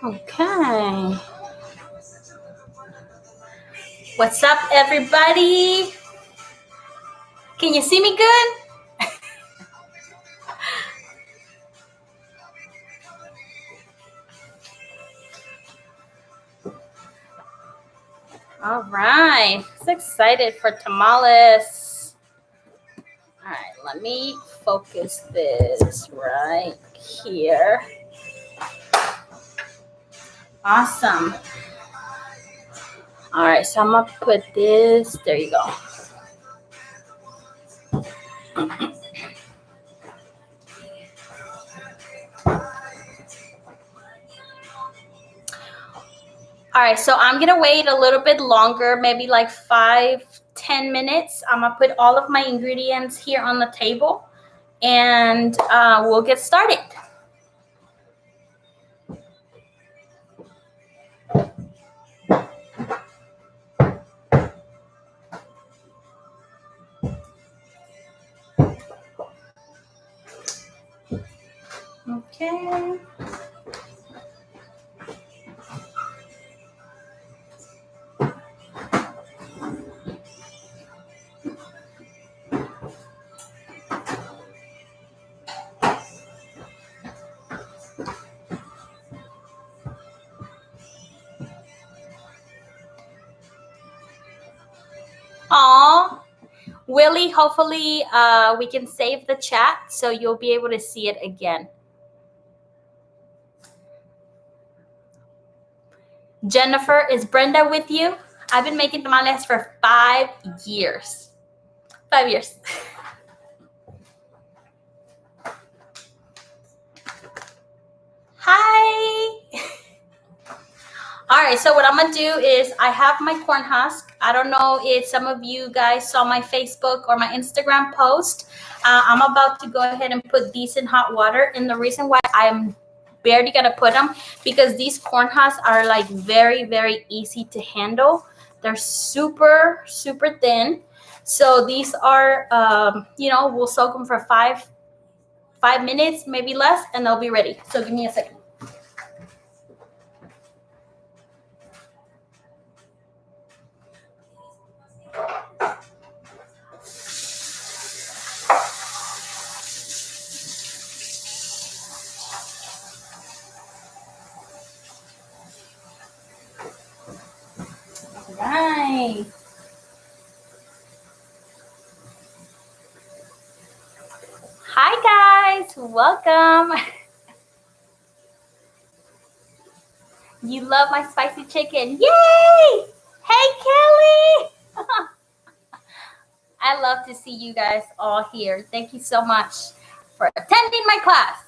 Okay. What's up, everybody? Can you see me good? All right. So excited for tamales. All right, let me focus this right here. Awesome. All right, so I'm gonna put this, there you go. All right, so I'm gonna wait a little bit longer, maybe like 5-10 minutes. I'm gonna put all of my ingredients here on the table and we'll get started. Okay. Aw, Willie, hopefully we can save the chat so you'll be able to see it again. Jennifer, is Brenda with you? I've been making tamales for 5 years. 5 years. Hi. All right, so what I'm gonna do is I have my corn husk. I don't know if some of you guys saw my Facebook or my Instagram post. I'm about to go ahead and put these in hot water. And the reason why I'm barely gonna put them, because these corn husks are like very, very easy to handle. They're super, super thin. So these are, we'll soak them for five minutes, maybe less, and they'll be ready. So give me a second. Right. Hi guys, welcome. You love my spicy chicken. Yay! Hey Kelly. I love to see you guys all here. Thank you so much for attending my class.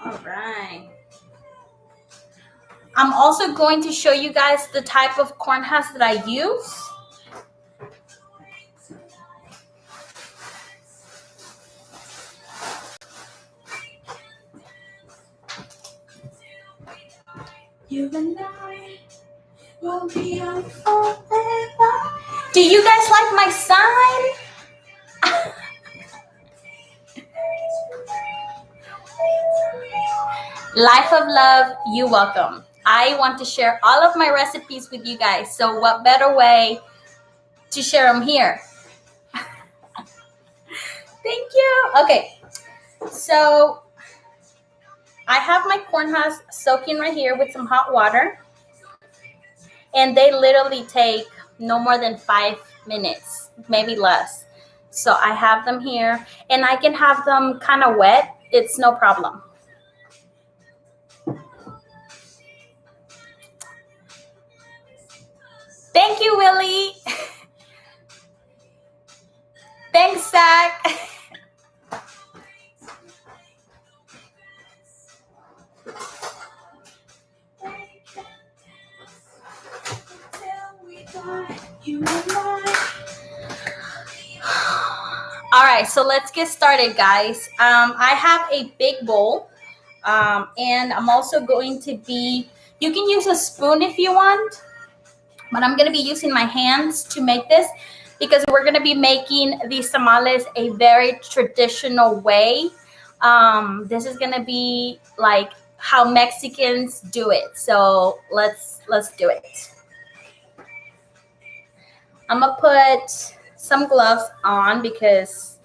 All right. I'm also going to show you guys the type of corn husk that I use. You and I will be on forever. Do you guys like my sign? Life of love, you welcome. I want to share all of my recipes with you guys. So what better way to share them here? Thank you. Okay, so I have my corn husk soaking right here with some hot water. And they literally take no more than 5 minutes, maybe less. So I have them here, and I can have them kind of wet. It's no problem. Thank you, Willie. Thanks, Zach. All right, so let's get started, guys. I have a big bowl, and I'm also going to be, you can use a spoon if you want, but I'm going to be using my hands to make this because we're going to be making these tamales a very traditional way. This is going to be like how Mexicans do it. So let's do it. I'm going to put some gloves on because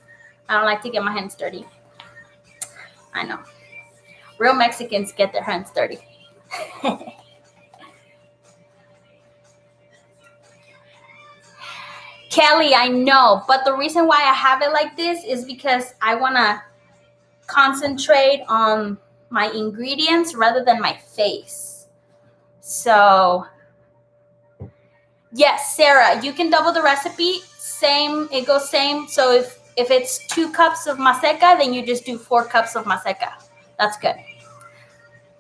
I don't like to get my hands dirty. I know. Real Mexicans get their hands dirty. Kelly, I know, but the reason why I have it like this is because I want to concentrate on my ingredients rather than my face. So, yes, Sarah, you can double the recipe. Same, it goes same. So if it's 2 cups of MASECA, then you just do 4 cups of MASECA. That's good.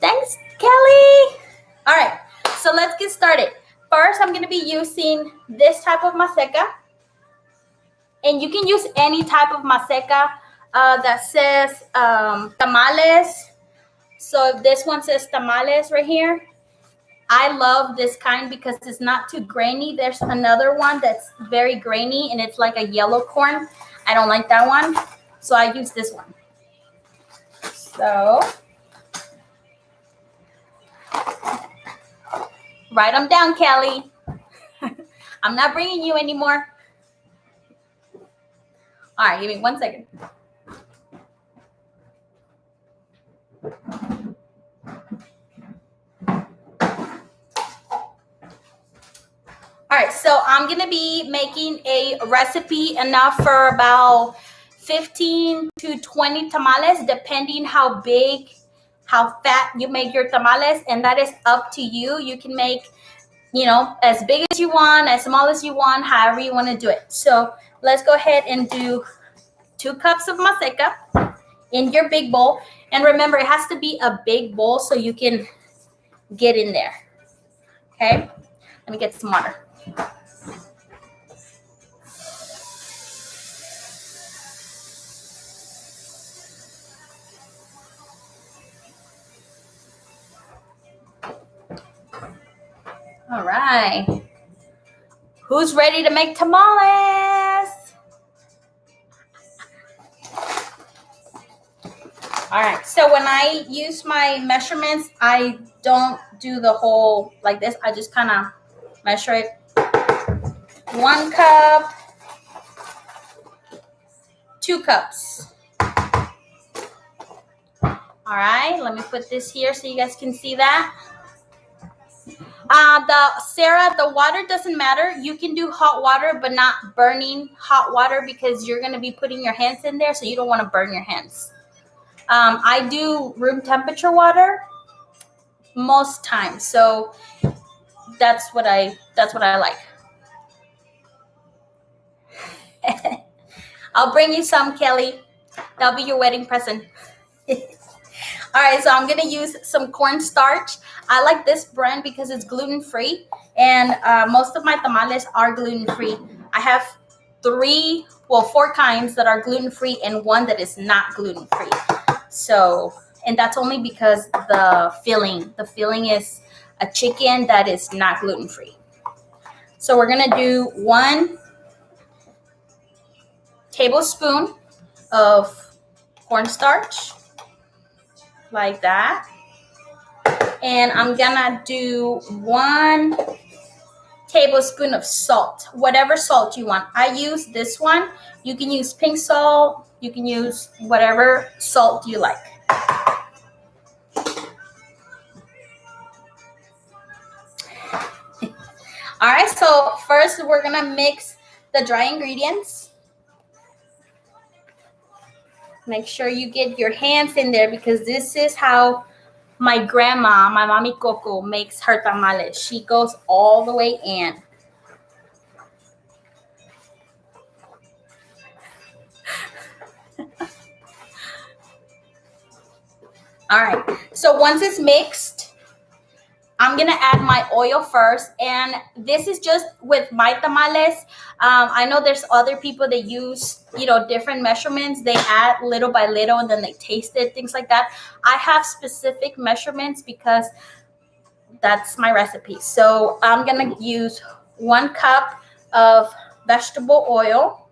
Thanks, Kelly. All right, so let's get started. First, I'm going to be using this type of MASECA. And you can use any type of MASECA that says Tamales. So if this one says Tamales right here, I love this kind because it's not too grainy. There's another one that's very grainy and it's like a yellow corn. I don't like that one, so I use this one. So write them down, Kelly. I'm not bringing you anymore. All right, give me 1 second. All right, so I'm going to be making a recipe enough for about 15 to 20 tamales, depending how big, how fat you make your tamales, and that is up to you. You can make, you know, as big as you want, as small as you want, however you want to do it. So let's go ahead and do 2 cups of MASECA in your big bowl. And remember, it has to be a big bowl so you can get in there. Okay, let me get some water. All right. Who's ready to make tamales? All right. So when I use my measurements, I don't do the whole like this. I just kind of measure it. 1 cup, 2 cups. All right. Let me put this here so you guys can see that. Sarah, the water doesn't matter. You can do hot water, but not burning hot water because you're going to be putting your hands in there, so you don't want to burn your hands. I do room temperature water most times, so that's what I like. I'll bring you some, Kelly. That'll be your wedding present. All right, so I'm gonna use some cornstarch. I like this brand because it's gluten-free, and most of my tamales are gluten-free. I have 4 kinds that are gluten-free and 1 that is not gluten-free. So, and that's only because the filling is a chicken that is not gluten-free. So we're gonna do 1 tablespoon of cornstarch, like that. And I'm gonna do 1 tablespoon of salt, whatever salt you want. I use this one. You can use pink salt. You can use whatever salt you like. All right, so first we're gonna mix the dry ingredients. Make sure you get your hands in there because this is how my grandma, my Mami Coco, makes her tamales. She goes all the way in. All right. So once it's mixed, I'm going to add my oil first. And this is just with my tamales. I know there's other people that use, different measurements. They add little by little and then they taste it, things like that. I have specific measurements because that's my recipe. So I'm going to use 1 cup of vegetable oil.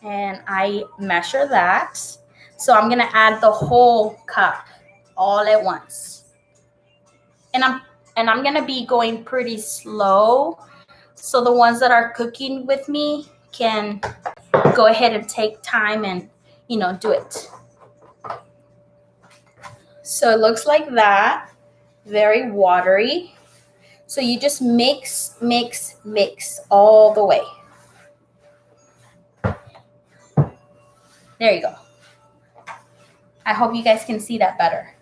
And I measure that. So I'm going to add the whole cup all at once. And I'm going to be going pretty slow. So the ones that are cooking with me can go ahead and take time and, do it. So it looks like that. Very watery. So you just mix all the way. There you go. I hope you guys can see that better.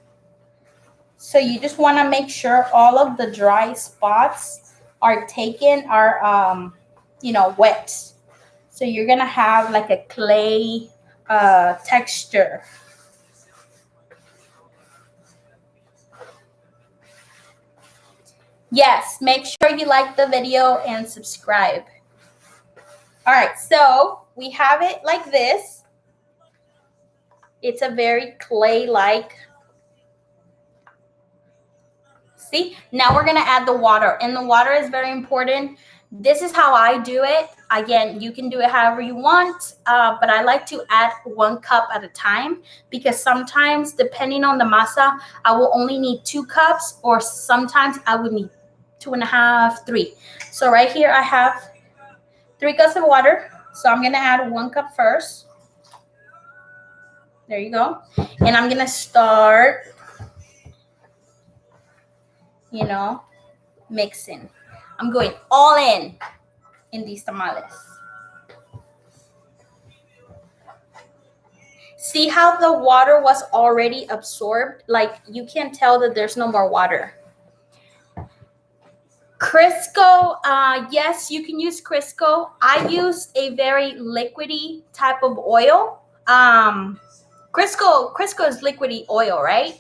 So you just want to make sure all of the dry spots are wet. So you're going to have like a clay texture. Yes, make sure you like the video and subscribe. All right, so we have it like this. It's a very clay-like. See, now we're going to add the water, and the water is very important. This is how I do it. Again, you can do it however you want, but I like to add 1 cup at a time because sometimes, depending on the masa, I will only need 2 cups, or sometimes I would need 2.5, 3. So right here, I have 3 cups of water. So I'm going to add 1 cup first. There you go. And I'm going to start mixing. I'm going all in these tamales. See how the water was already absorbed? Like you can tell that there's no more water. Crisco, yes, you can use Crisco. I used a very liquidy type of oil. Crisco is liquidy oil, right?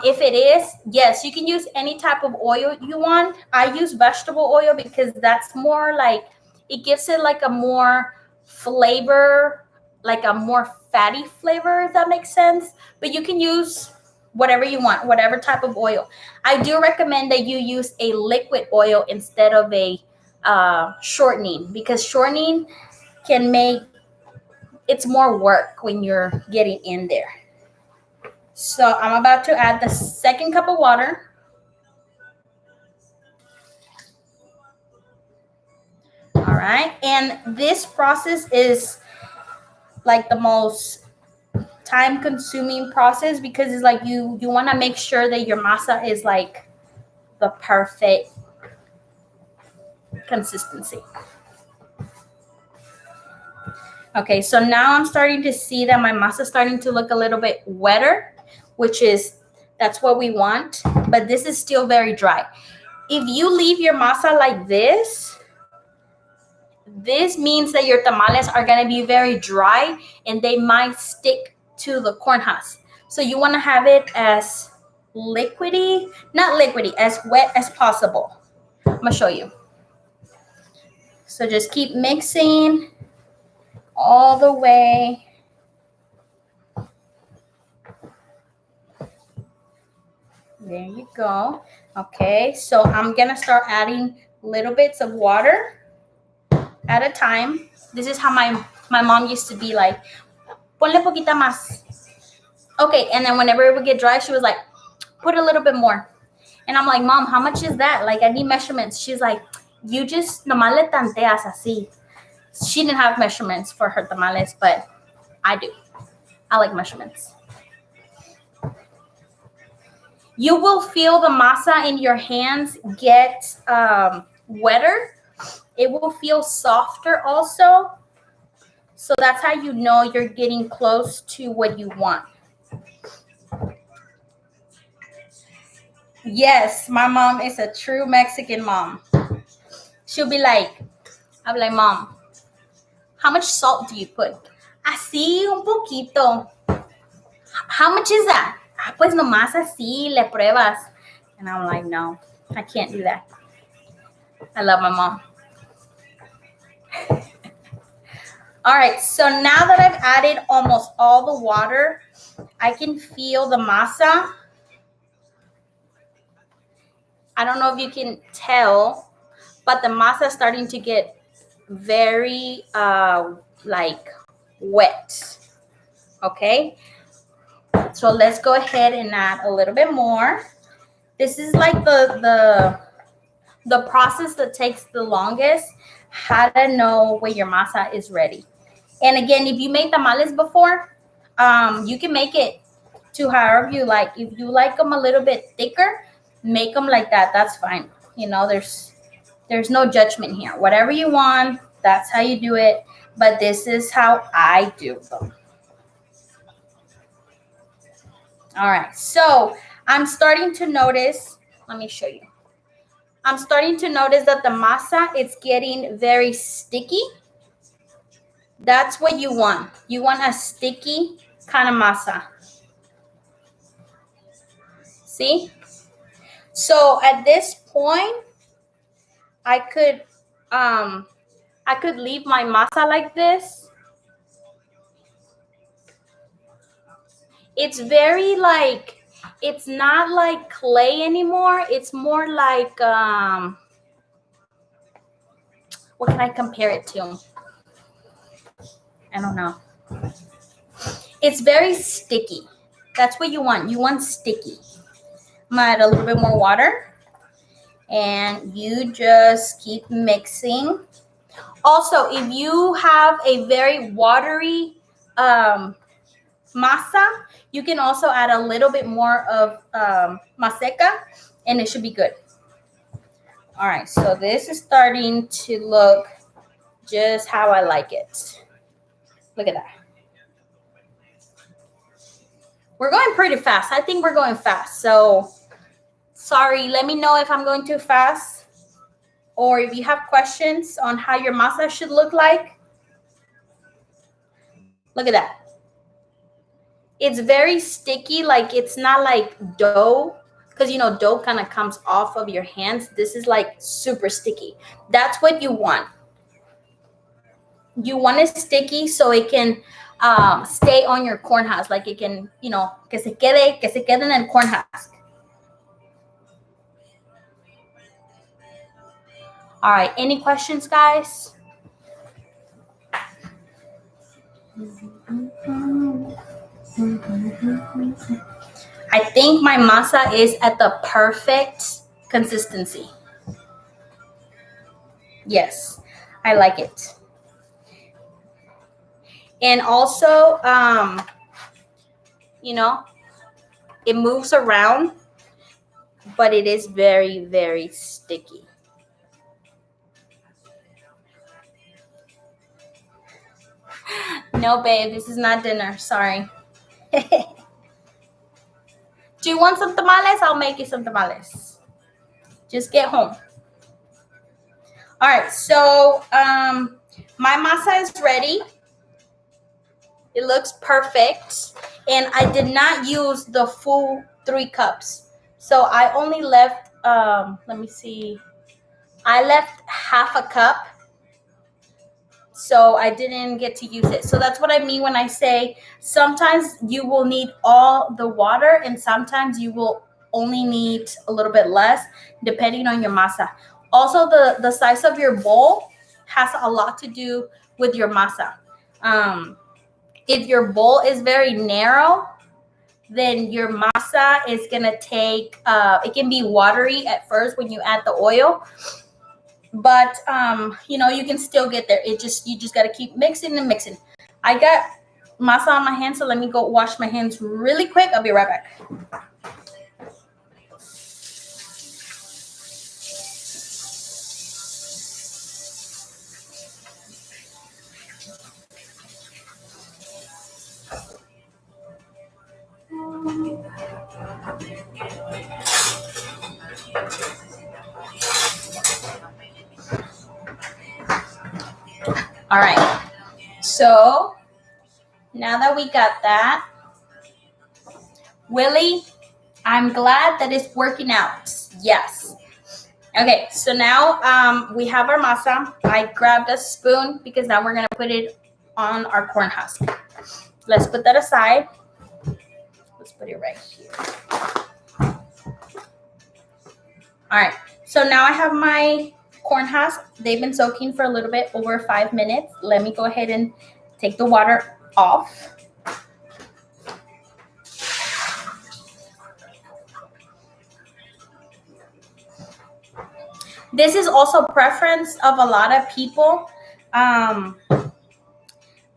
If it is, yes, you can use any type of oil you want. I use vegetable oil because that's more like, it gives it like a more flavor, like a more fatty flavor, if that makes sense. But you can use whatever you want, whatever type of oil. I do recommend that you use a liquid oil instead of a shortening, because shortening can make, it's more work when you're getting in there. So I'm about to add the 2nd cup of water. All right. And this process is like the most time-consuming process because it's like you want to make sure that your masa is like the perfect consistency. Okay, so now I'm starting to see that my masa is starting to look a little bit wetter, that's what we want, but this is still very dry. If you leave your masa like this means that your tamales are going to be very dry and they might stick to the corn husk. So you want to have it as as wet as possible. I'm going to show you. So just keep mixing all the way. There you go. Okay, so I'm going to start adding little bits of water at a time. This is how my mom used to be like, ponle poquita más. Okay, and then whenever it would get dry, she was like, put a little bit more. And I'm like, Mom, how much is that? Like, I need measurements. She's like, you just nomás le tanteas así. She didn't have measurements for her tamales, but I do. I like measurements. You will feel the masa in your hands get wetter. It will feel softer also. So that's how you know you're getting close to what you want. Yes, my mom is a true Mexican mom. I'll be like, Mom, how much salt do you put? Así un poquito. how much is that? Ah, pues nomás así le pruebas. And I'm like, no, I can't do that. I love my mom. All right, so now that I've added almost all the water, I can feel the masa. I don't know if you can tell, but the masa is starting to get very like wet. Okay, so let's go ahead and add a little bit more. This is like the process that takes the longest, how to know when your masa is ready. And again, if you made tamales before, you can make it to however you like. If you like them a little bit thicker, make them like that. That's fine. You know, there's no judgment here. Whatever you want, that's how you do it. But this is how I do them. All right, so I'm starting to notice, let me show you. I'm starting to notice that the masa, it's getting very sticky. That's what you want. You want a sticky kind of masa. See? So at this point, I could leave my masa like this. It's very like, it's not like clay anymore. It's more like, what can I compare it to? I don't know. It's very sticky. That's what you want. You want sticky. I'm gonna add a little bit more water. And you just keep mixing. Also, if you have a very watery masa, you can also add a little bit more of MASECA, and it should be good. All right, so this is starting to look just how I like it. Look at that. We're going pretty fast. I think we're going fast. So sorry, let me know if I'm going too fast, or if you have questions on how your masa should look like. Look at that. It's very sticky, like it's not like dough, because you know dough kind of comes off of your hands. This is like super sticky. That's what you want. You want it sticky so it can stay on your corn husk, like it can, you know, que se quede en el corn husk. All right, any questions, guys? I think my masa is at the perfect consistency. Yes, I like it. And also, you know, it moves around, but it is very, very sticky. No, babe, this is not dinner. Sorry. Do you want some tamales? I'll make you some tamales. Just get home. All right, so my masa is ready. It looks perfect. And I did not use the full 3 cups. So I only left, let me see. I left half a cup. So I didn't get to use it. So that's what I mean when I say sometimes you will need all the water and sometimes you will only need a little bit less depending on your masa. Also, the size of your bowl has a lot to do with your masa. If your bowl is very narrow, then your masa is going to take, it can be watery at first when you add the oil. But you know, you can still get there. You just got to keep mixing and mixing. I got masa on my hands, so let me go wash my hands really quick. I'll be right back. All right, so now that we got that, Willie, I'm glad that it's working out. Yes. Okay, so now we have our masa. I grabbed a spoon because now we're going to put it on our corn husk. Let's put that aside. Let's put it right here. All right, so now I have my corn husk. They've been soaking for a little bit over 5 minutes. Let me go ahead and take the water off. This is also preference of a lot of people. I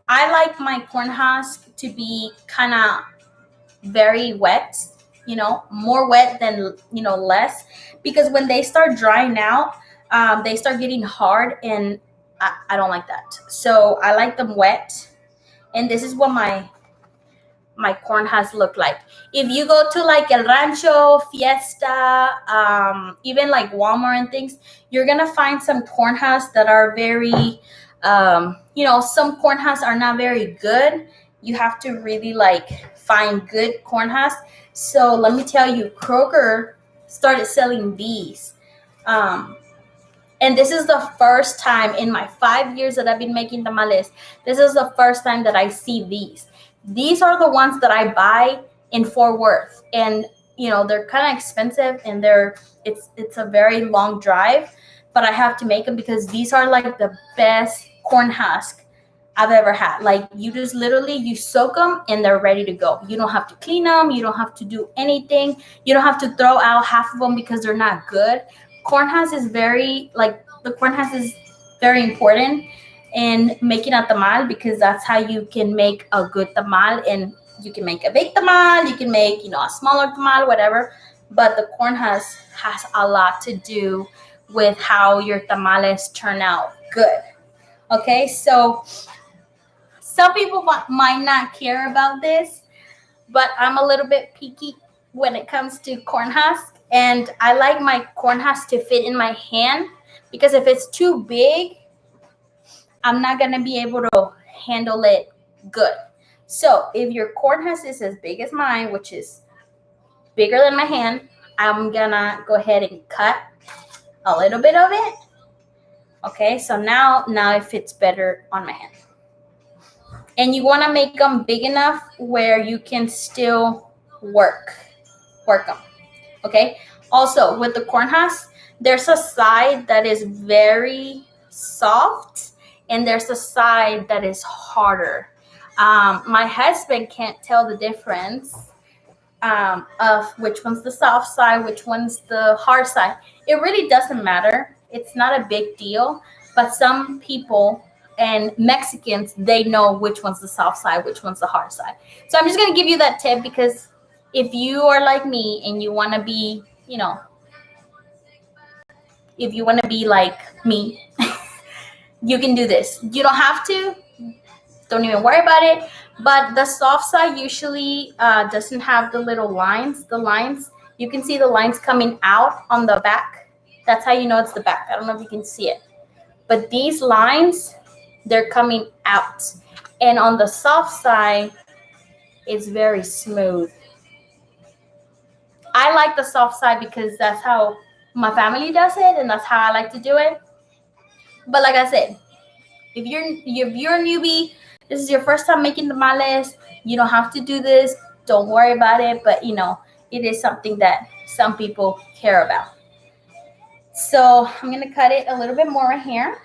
like my corn husk to be kind of very wet, more wet than, less, because when they start drying out, they start getting hard, and I don't like that. So I like them wet, and this is what my corn husk look like. If you go to like El Rancho, Fiesta, even like Walmart and things, you're gonna find some corn husks that are very, some corn husks are not very good. You have to really like find good corn husks. So let me tell you, Kroger started selling these. And this is the first time in my 5 years that I've been making tamales. This is the first time that I see these. These are the ones that I buy in Fort Worth, and they're kind of expensive, and it's a very long drive, but I have to make them because these are like the best corn husk I've ever had. Like, you just literally, you soak them and they're ready to go. You don't have to clean them. You don't have to do anything. You don't have to throw out half of them because they're not good. Corn husk is very, like, the corn husk is very important in making a tamal, because that's how you can make a good tamal. And you can make a big tamal, you can make, a smaller tamal, whatever. But the corn husk has a lot to do with how your tamales turn out good. Okay, so some people might not care about this, but I'm a little bit picky when it comes to corn husk. And I like my corn husk to fit in my hand, because if it's too big, I'm not going to be able to handle it good. So if your corn husk is as big as mine, which is bigger than my hand, I'm going to go ahead and cut a little bit of it. Okay, so now it fits better on my hand. And you want to make them big enough where you can still work them. Okay, also with the corn husk, there's a side that is very soft, and there's a side that is harder. My husband can't tell the difference of which one's the soft side, which one's the hard side. It really doesn't matter. It's not a big deal. But some people and Mexicans, they know which one's the soft side, which one's the hard side. So I'm just going to give you that tip, because if you are like me and you want to be, if you want to be like me, you can do this. You don't have to. Don't even worry about it. But the soft side usually doesn't have the little lines. The lines, you can see the lines coming out on the back. That's how you know it's the back. I don't know if you can see it. But these lines, they're coming out. And on the soft side, it's very smooth. I like the soft side because that's how my family does it, and that's how I like to do it. But like I said, if you're a newbie, this is your first time making tamales, you don't have to do this. Don't worry about it. But, it is something that some people care about. So I'm going to cut it a little bit more here.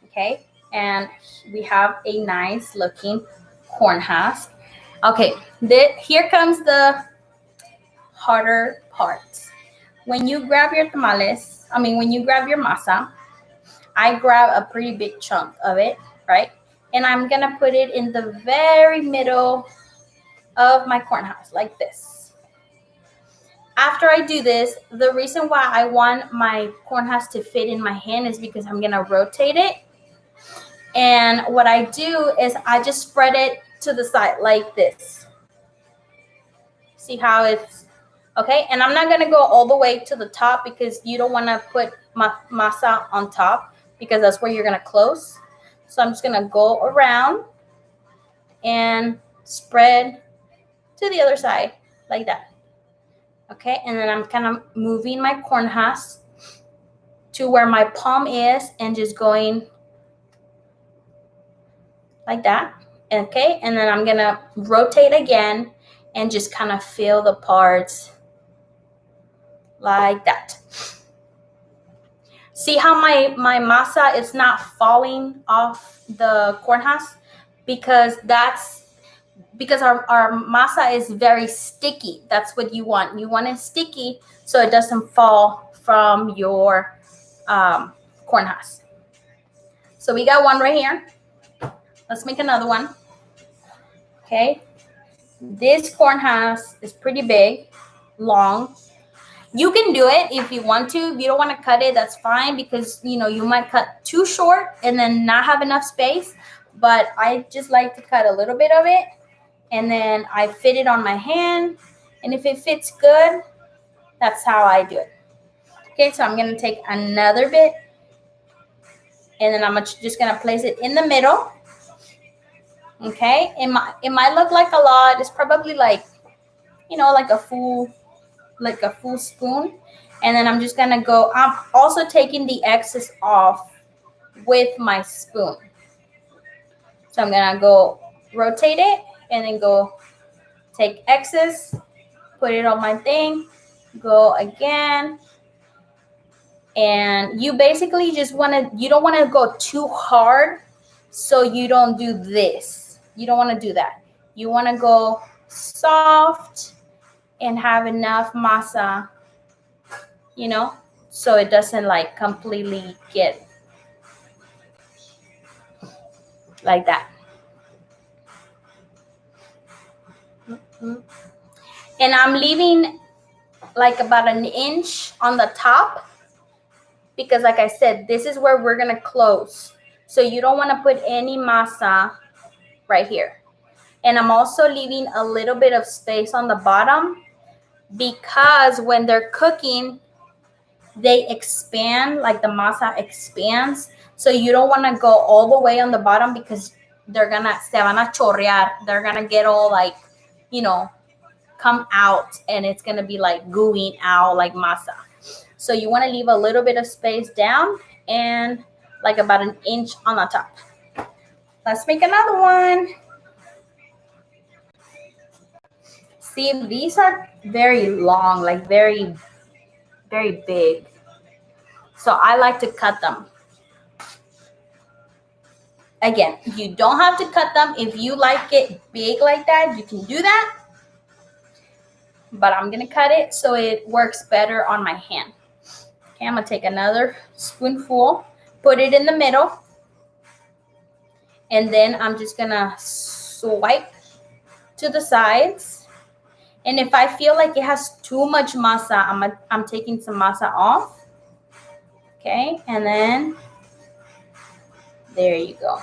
Okay. And we have a nice looking corn husk. Okay. Here comes the harder part. When you grab your tamales, when you grab your masa, I grab a pretty big chunk of it, right? And I'm going to put it in the very middle of my corn husk, like this. After I do this, the reason why I want my corn husk to fit in my hand is because I'm going to rotate it. And what I do is I just spread it to the side like this. See how it's, okay? And I'm not going to go all the way to the top, because you don't want to put masa on top, because that's where you're going to close. So I'm just going to go around and spread to the other side like that. Okay, and then I'm kind of moving my corn husk to where my palm is and just going like that. Okay, and then I'm gonna rotate again and just kind of feel the parts like that. See how my masa is not falling off the corn husk? Because our masa is very sticky. That's what you want. You want it sticky so it doesn't fall from your corn husk. So we got one right here. Let's make another one. Okay. This corn husk is pretty big, long. You can do it if you want to. If you don't want to cut it, that's fine, because you might cut too short and then not have enough space. But I just like to cut a little bit of it, and then I fit it on my hand. And if it fits good, that's how I do it. Okay, so I'm gonna take another bit, and then I'm just gonna place it in the middle. Okay, it might look like a lot. It's probably like like a full spoon. And then I'm just gonna go. I'm also taking the excess off with my spoon. So I'm gonna go rotate it and then go take excess, put it on my thing, go again. And you basically just you don't want to go too hard, so you don't do this. You don't want to do that. You want to go soft and have enough masa, so it doesn't like completely get like that. And I'm leaving like about an inch on the top, because like I said, this is where we're gonna close. So you don't want to put any masa right here. And I'm also leaving a little bit of space on the bottom, because when they're cooking, they expand, like the masa expands. So you don't want to go all the way on the bottom, because se van a chorrear. They're gonna get all like, come out, and it's gonna be like gooing out like masa. So you want to leave a little bit of space down and like about an inch on the top. Let's make another one. See, these are very long, like very, very big. So I like to cut them. Again, you don't have to cut them. If you like it big like that, you can do that. But I'm going to cut it so it works better on my hand. Okay, I'm going to take another spoonful, put it in the middle. And then I'm just going to swipe to the sides. And if I feel like it has too much masa, I'm taking some masa off. Okay, and then there you go.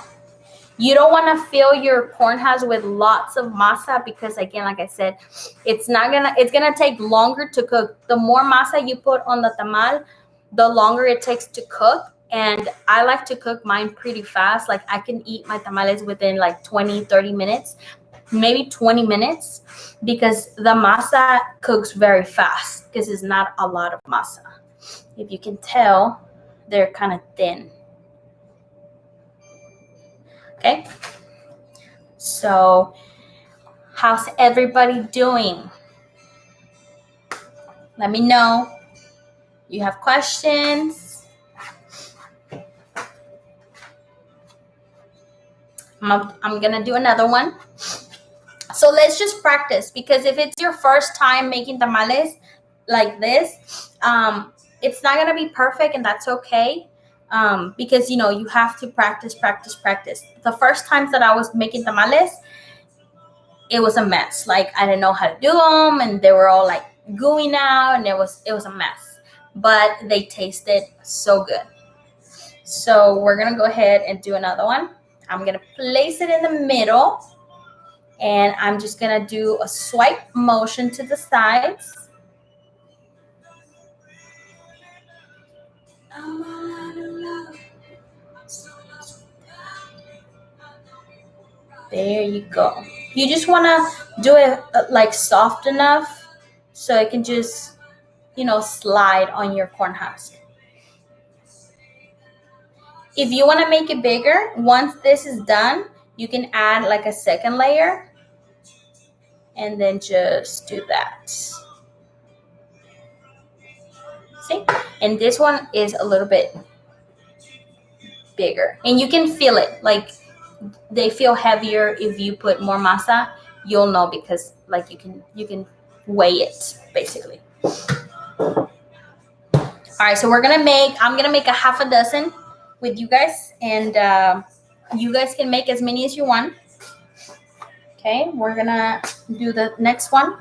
You don't want to fill your corn husk with lots of masa, because again, like I said, it's gonna take longer to cook. The more masa you put on the tamal, the longer it takes to cook. And I like to cook mine pretty fast. Like I can eat my tamales within like 20-30 minutes, maybe 20 minutes, because the masa cooks very fast, because it's not a lot of masa. If you can tell, they're kind of thin. Okay, so how's everybody doing? Let me know. You have questions? I'm gonna do another one. So let's just practice, because if it's your first time making tamales like this, it's not gonna be perfect, and that's okay. Because you have to practice. The first times that I was making tamales, it was a mess. Like I didn't know how to do them, and they were all like gooey out, and it was a mess. But they tasted so good. So we're gonna go ahead and do another one. I'm gonna place it in the middle, and I'm just gonna do a swipe motion to the sides. There you go. You just want to do it like soft enough so it can just, slide on your corn husk. If you want to make it bigger, once this is done, you can add like a second layer and then just do that. See? And this one is a little bit bigger. And you can feel it. Like they feel heavier if you put more masa. You'll know because like you can weigh it basically. All right, so I'm gonna make a half a dozen with you guys, and you guys can make as many as you want. Okay, we're gonna do the next one.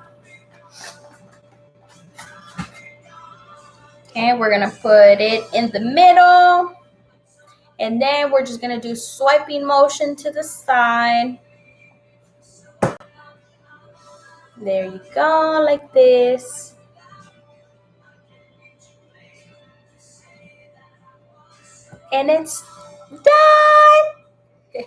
Okay, we're gonna put it in the middle, and then we're just gonna do swiping motion to the side. There you go, like this. And it's done.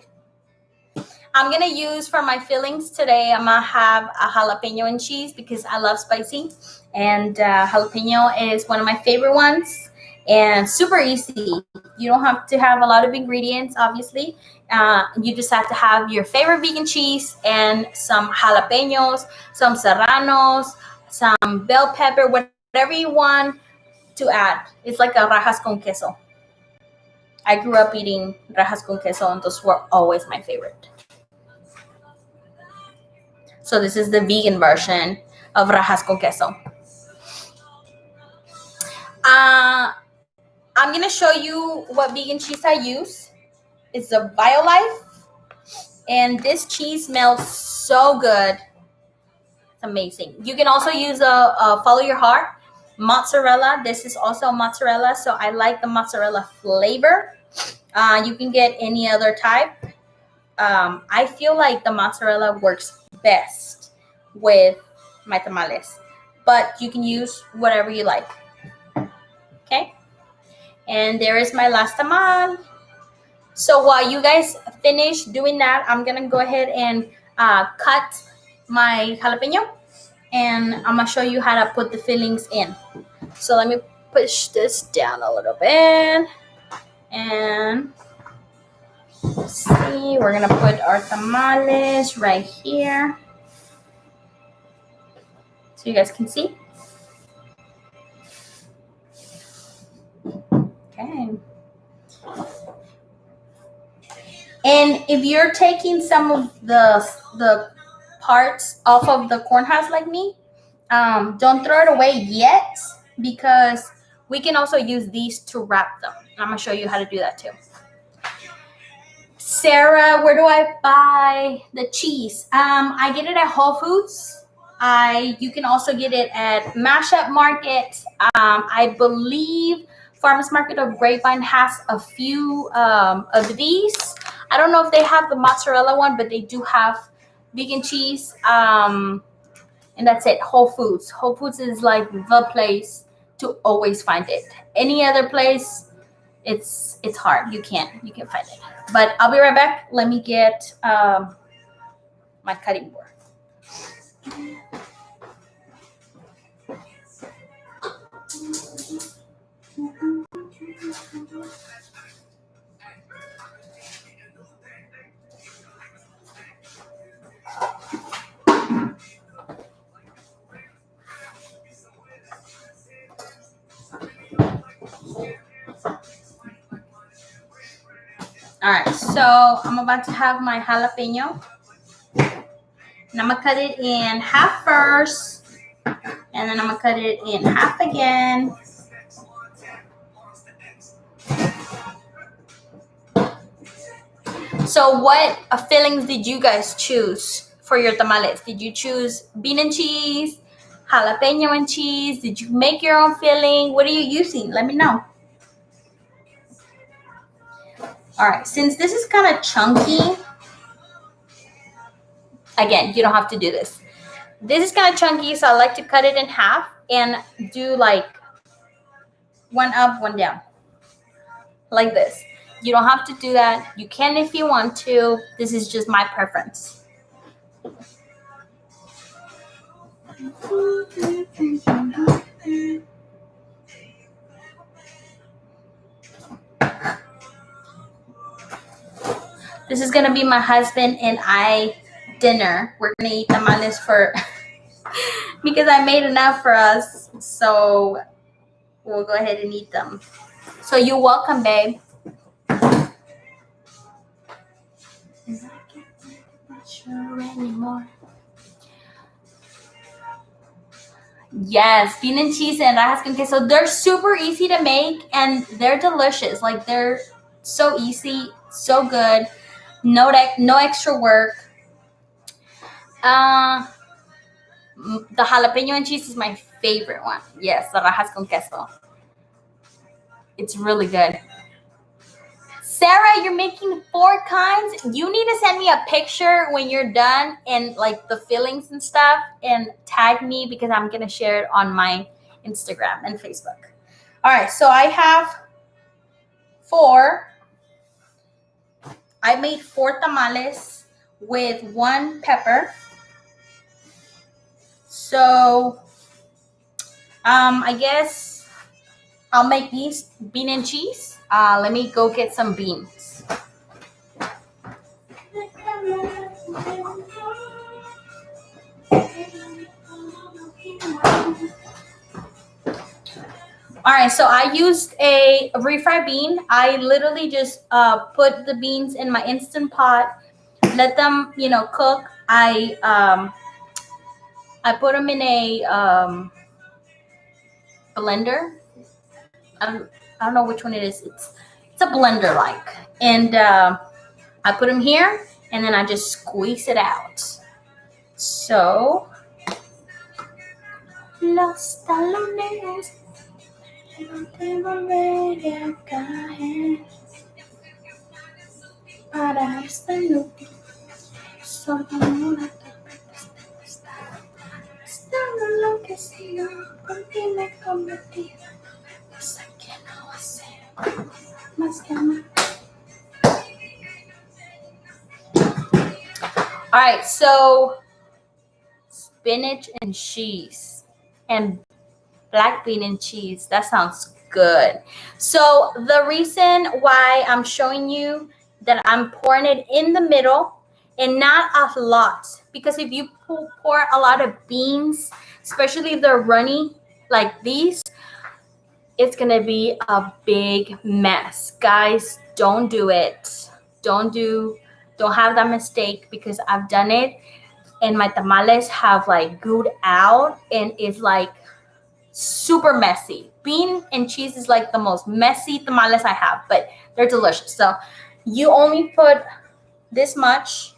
I'm gonna use for my fillings today, I'm gonna have a jalapeno and cheese because I love spicy, and jalapeno is one of my favorite ones, and super easy. You don't have to have a lot of ingredients, obviously. You just have to have your favorite vegan cheese and some jalapenos, some serranos, some bell pepper, whatever you want to add. It's like a rajas con queso. I grew up eating rajas con queso, and those were always my favorite. So this is the vegan version of rajas con queso. I'm going to show you what vegan cheese I use. It's a BioLife. And this cheese smells so good. It's amazing. You can also use a Follow Your Heart mozzarella. This is also mozzarella, so I like the mozzarella flavor. You can get any other type. I feel like the mozzarella works best with my tamales, but you can use whatever you like. Okay, and there is my last tamal. So while you guys finish doing that, I'm gonna go ahead and cut my jalapeno, and I'm gonna show you how to put the fillings in. So let me push this down a little bit, and see, we're gonna put our tamales right here so you guys can see. Okay. And if you're taking some of the parts off of the corn husk like me, don't throw it away yet, because we can also use these to wrap them. I'm gonna show you how to do that too. Sarah, where do I buy the cheese? I get it at Whole Foods. You can also get it at Mashup Market. I believe Farmers Market of Grapevine has a few of these. I don't know if they have the mozzarella one, but they do have vegan cheese. And that's it, Whole Foods. Whole Foods is like the place to always find it. Any other place, it's hard. You can't find it. But I'll be right back. Let me get my cutting board. All right, so I'm about to have my jalapeno, and I'm gonna cut it in half first, and then I'm gonna cut it in half again. So what fillings did you guys choose for your tamales? Did you choose bean and cheese, jalapeno and cheese? Did you make your own filling? What are you using? Let me know. All right, since this is kind of chunky, again, you don't have to do this. This is kind of chunky, so I like to cut it in half and do like one up, one down, like this. You don't have to do that. You can if you want to. This is just my preference. This is gonna be my husband and I dinner. We're gonna eat tamales for because I made enough for us, so we'll go ahead and eat them. So you're welcome, babe. Anymore. Yes, bean and cheese and rajas con queso. They're super easy to make and they're delicious. Like they're so easy, so good. No extra work. The jalapeno and cheese is my favorite one. Yes, the rajas con queso. It's really good. Sarah, you're making 4 kinds. You need to send me a picture when you're done and like the fillings and stuff and tag me because I'm going to share it on my Instagram and Facebook. All right, so I have 4. I made 4 tamales with 1 pepper. So I guess I'll make these bean and cheese. Let me go get some beans. All right, so I used a refried bean. I literally just put the beans in my Instant Pot, let them, cook. I put them in a blender. I don't know which one it is. It's a blender like, and I put them here, and then I just squeeze it out. So los talones no te volveré a caer para esta noche solo una tormenta estando enloquecido por ti me convertí sé que no va a ser más que amar. All right, so spinach and cheese and black bean and cheese. That sounds good. So the reason why I'm showing you that I'm pouring it in the middle and not a lot, because if you pour a lot of beans, especially if they're runny like these, it's gonna be a big mess. Guys, don't do it. Don't have that mistake because I've done it and my tamales have like gooed out and it's like super messy. Bean and cheese is like the most messy tamales I have, but they're delicious. So you only put this much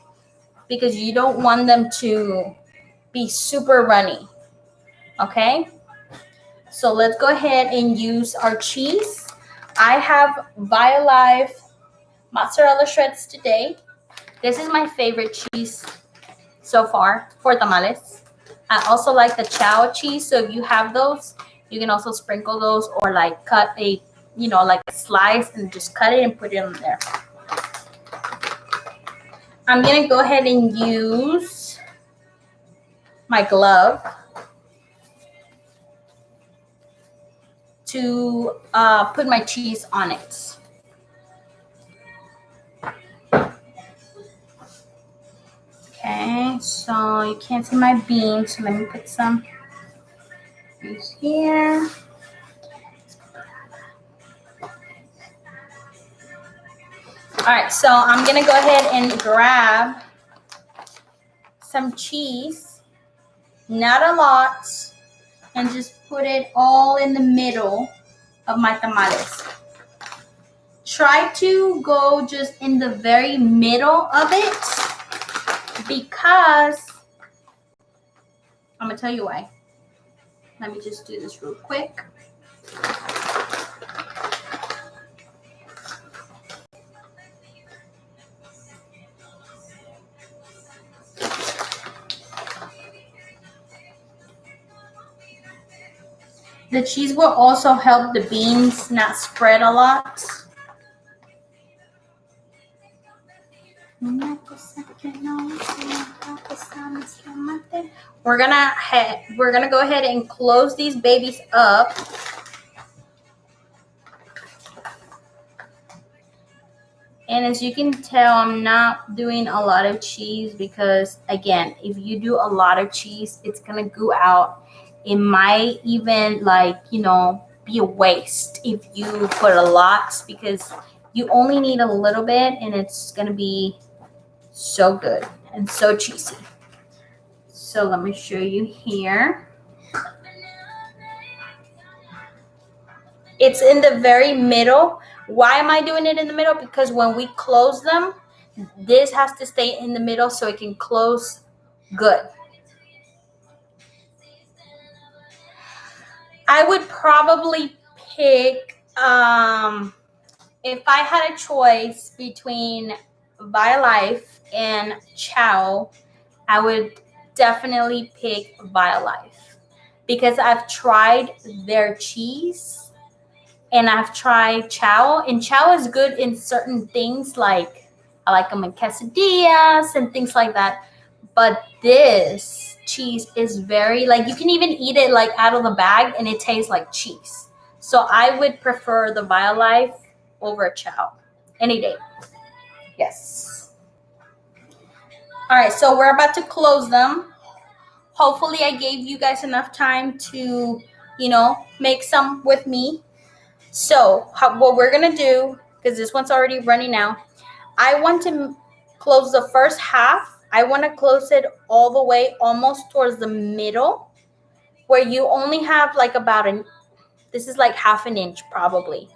because you don't want them to be super runny. Okay? So let's go ahead and use our cheese. I have Violive mozzarella shreds today. This is my favorite cheese so far for tamales. I also like the chow cheese. So if you have those, you can also sprinkle those or like cut a, like a slice and just cut it and put it in there. I'm going to go ahead and use my glove to put my cheese on it. Okay, so you can't see my beans, so let me put some beans here. All right, so I'm gonna go ahead and grab some cheese, not a lot, and just put it all in the middle of my tamales. Try to go just in the very middle of it because I'm gonna tell you why. Let me just do this real quick. The cheese will also help the beans not spread a lot. We're gonna go ahead and close these babies up. And as you can tell, I'm not doing a lot of cheese because, again, if you do a lot of cheese, it's gonna go out. It might even, like, you know, be a waste if you put a lot, because you only need a little bit and it's gonna be so good and so cheesy. So let me show you here. It's in the very middle. Why am I doing it in the middle? Because when we close them, this has to stay in the middle so it can close good. I would probably pick, if I had a choice between Violife and Chow, I would definitely pick Violife because I've tried their cheese and I've tried Chow, and Chow is good in certain things, like I like them in quesadillas and things like that. But this cheese is very, like, you can even eat it like out of the bag and it tastes like cheese. So I would prefer the Violife over Chow any day. Yes. All right, so we're about to close them. Hopefully I gave you guys enough time to, you know, make some with me. So what we're gonna do, because this one's already running out, I want to close the first half. I want to close it all the way almost towards the middle, where you only have like this is like half an inch probably.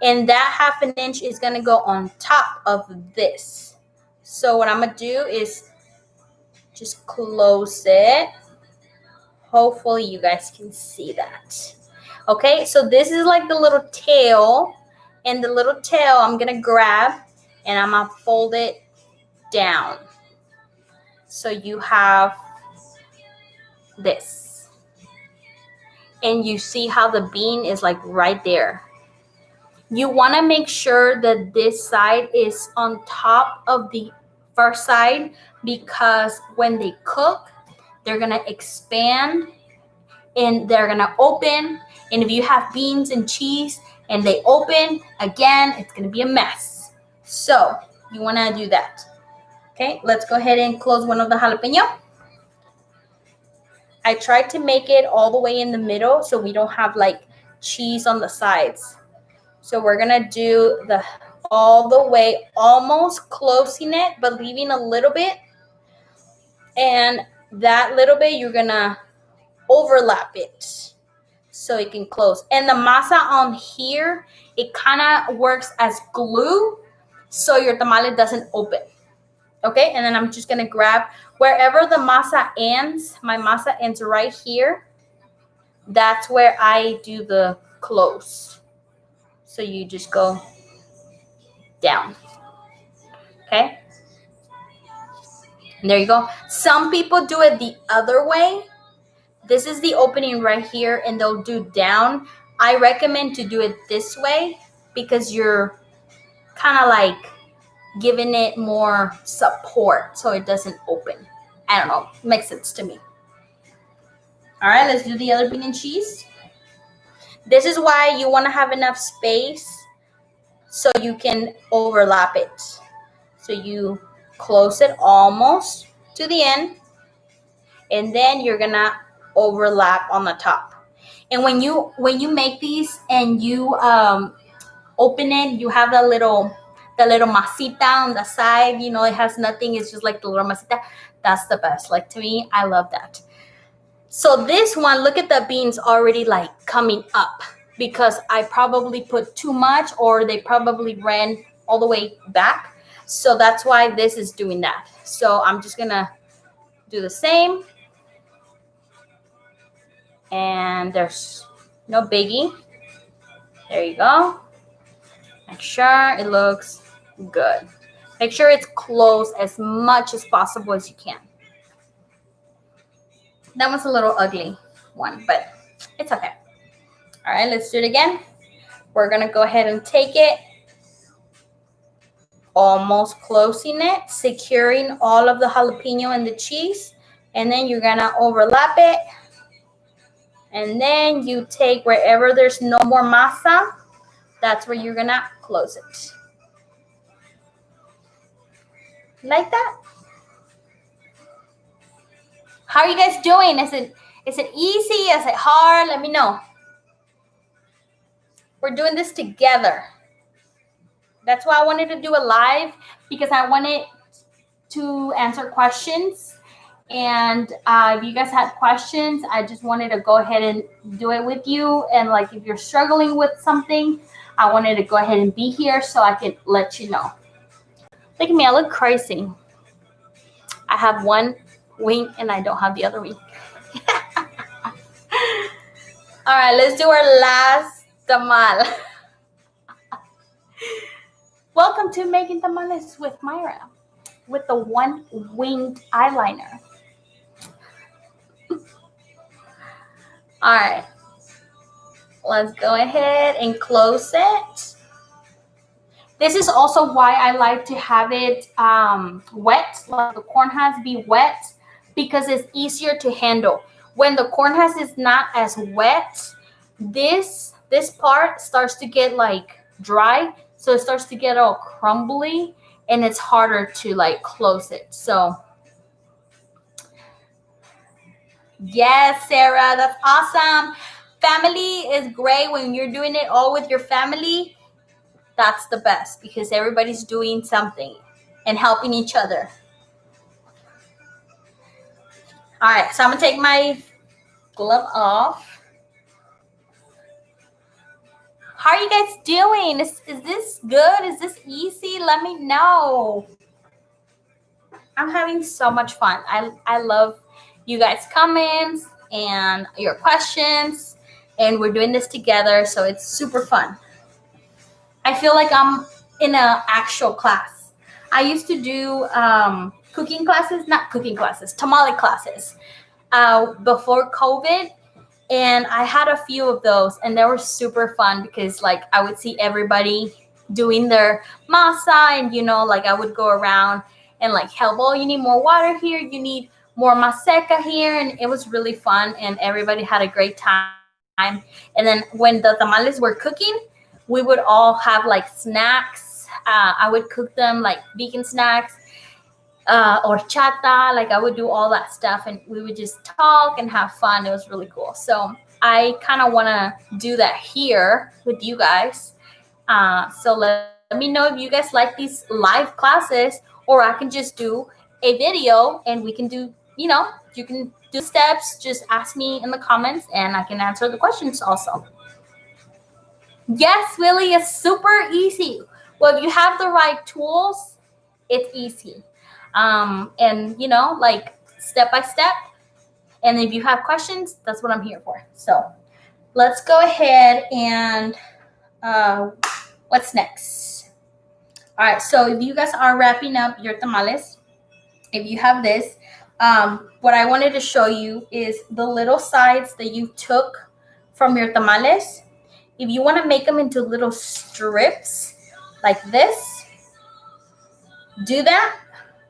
And that half an inch is going to go on top of this. So what I'm going to do is just close it. Hopefully you guys can see that. Okay, so this is like the little tail, and the little tail I'm going to grab and I'm going to fold it down. So you have this. And you see how the bean is like right there. You want to make sure that this side is on top of the first side, because when they cook, they're going to expand and they're going to open. And if you have beans and cheese and they open, again, it's going to be a mess. So you want to do that. Okay, let's go ahead and close one of the jalapeno. I tried to make it all the way in the middle so we don't have like cheese on the sides. So we're going to do all the way, almost closing it, but leaving a little bit. And that little bit, you're going to overlap it so it can close. And the masa on here, it kind of works as glue so your tamale doesn't open. Okay, and then I'm just going to grab wherever the masa ends. My masa ends right here. That's where I do the close. So you just go down. Okay. And there you go. Some people do it the other way. This is the opening right here and they'll do down. I recommend to do it this way because you're kind of like giving it more support so it doesn't open. I don't know. Makes sense to me. All right, let's do the other bean and cheese. This is why you want to have enough space so you can overlap it. So you close it almost to the end, and then you're gonna overlap on the top. And when you make these and you open it, you have the little masita on the side. You know, it has nothing. It's just like the little masita. That's the best. Like, to me, I love that. So this one, look at the beans already like coming up because I probably put too much or they probably ran all the way back. So that's why this is doing that. So I'm just going to do the same. And there's no biggie. There you go. Make sure it looks good. Make sure it's closed as much as possible as you can. That was a little ugly one, but it's okay. All right, let's do it again. We're going to go ahead and take it, almost closing it, securing all of the jalapeno and the cheese, and then you're gonna overlap it, and then you take wherever there's no more masa, that's where you're gonna close it. Like that. How are you guys doing? Is it easy? Is it hard? Let me know. We're doing this together. That's why I wanted to do a live, because I wanted to answer questions. And if you guys had questions, I just wanted to go ahead and do it with you. And like if you're struggling with something, I wanted to go ahead and be here so I could let you know. Look at me, I look crazy. I have one wing and I don't have the other wing. All right, let's do our last tamal. Welcome to Making Tamales with Myra, with the one-winged eyeliner. All right, let's go ahead and close it. This is also why I like to have it wet, like the corn husk be wet, because it's easier to handle. When the corn husk is not as wet, this part starts to get like dry, so it starts to get all crumbly, and it's harder to like close it. So yes, Sarah, that's awesome. Family is great when you're doing it all with your family. That's the best, because everybody's doing something and helping each other. All right, so I'm gonna take my glove off. How are you guys doing? Is this good? Is this easy? Let me know. I'm having so much fun. I love you guys' comments and your questions, and we're doing this together, so it's super fun. I feel like I'm in an actual class. I used to do cooking classes, not cooking classes, tamale classes before COVID. And I had a few of those, and they were super fun because like I would see everybody doing their masa, and like I would go around and like help. Oh, you need more water here. You need more MASECA here. And it was really fun, and everybody had a great time. And then when the tamales were cooking, we would all have like snacks. I would cook them like vegan snacks, horchata. Like I would do all that stuff, and we would just talk and have fun. It was really cool. So I kind of want to do that here with you guys. So let me know if you guys like these live classes, or I can just do a video and we can do, you can do steps. Just ask me in the comments and I can answer the questions also. Yes, Willie, it's super easy. Well, if you have the right tools, it's easy. And like step by step. And if you have questions, that's what I'm here for. So let's go ahead and what's next? All right, so if you guys are wrapping up your tamales, if you have this, what I wanted to show you is the little sides that you took from your tamales. If you want to make them into little strips like this, do that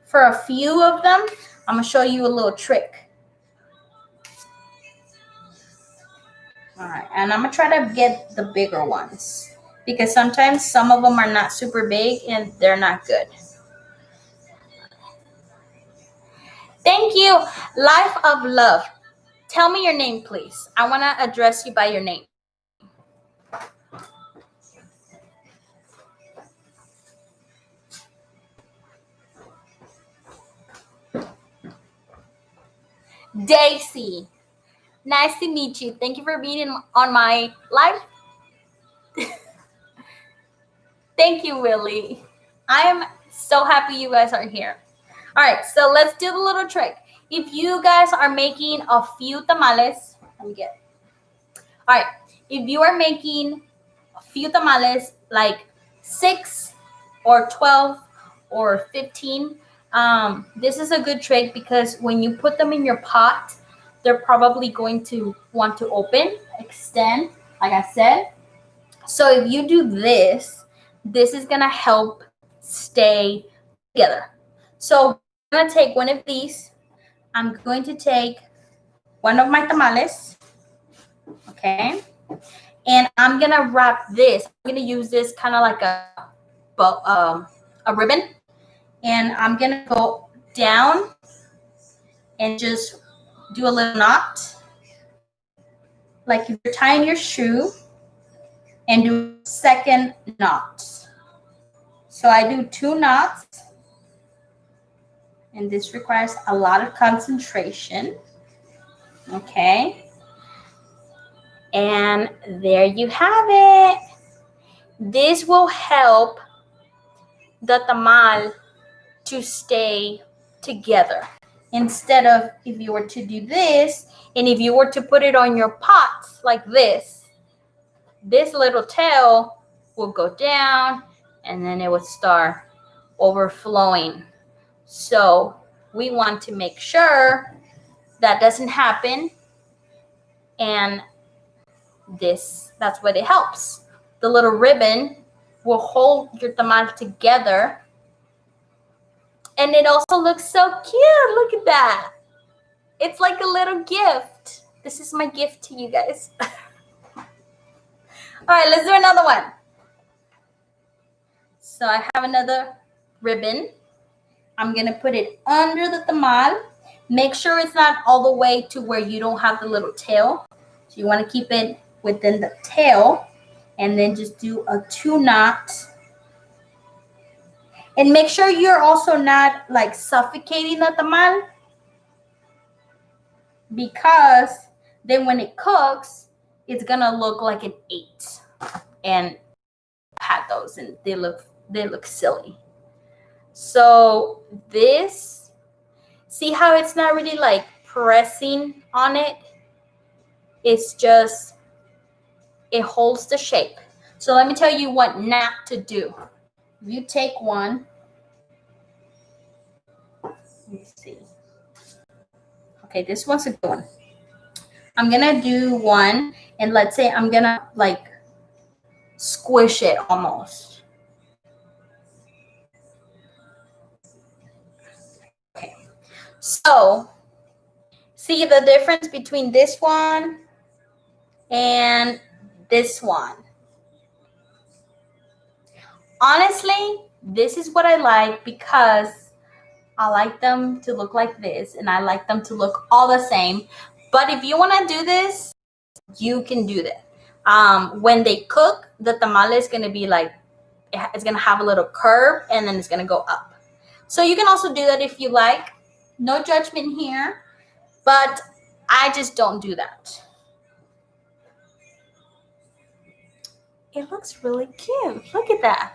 for a few of them. I'm going to show you a little trick. All right, and I'm going to try to get the bigger ones because sometimes some of them are not super big and they're not good. Thank you. Life of Love. Tell me your name, please. I want to address you by your name. Daisy. Nice to meet you. Thank you for being on my live. Thank you, Willie. I am so happy you guys are here. All right, so let's do the little trick. If you guys are making a few tamales, let me get it. All right, if you are making a few tamales, like 6 or 12 or 15, this is a good trick because when you put them in your pot, they're probably going to want to open, extend, like I said. So if you do this, this is going to help stay together. So I'm going to take one of these. I'm going to take one of my tamales, okay? And I'm going to wrap this. I'm going to use this kind of like a ribbon. And I'm going to go down and just do a little knot. Like if you're tying your shoe, and do a second knot. So I do 2 knots. And this requires a lot of concentration. Okay. And there you have it. This will help the tamal to stay together. Instead of if you were to do this, and if you were to put it on your pot like this little tail will go down and then it would start overflowing. So we want to make sure that doesn't happen. And that's what it helps. The little ribbon will hold your tamal together. And it also looks so cute. Look at that. It's like a little gift. This is my gift to you guys. All right, let's do another one. So I have another ribbon. I'm going to put it under the tamal. Make sure it's not all the way to where you don't have the little tail. So you want to keep it within the tail. And then just do a 2 knot. And make sure you're also not like suffocating the tamal. Because then when it cooks, it's going to look like an 8. And I had those and they look silly. So this, see how it's not really like pressing on it? It's just, it holds the shape. So let me tell you what not to do. You take one. Let's see. Okay, this one's a good one. I'm going to do one, and let's say I'm going to like squish it almost. Okay. So, see the difference between this one and this one. Honestly, this is what I like because I like them to look like this and I like them to look all the same. But if you want to do this, you can do that. When they cook, the tamale is going to be like, it's going to have a little curve and then it's going to go up. So you can also do that if you like. No judgment here, but I just don't do that. It looks really cute. Look at that.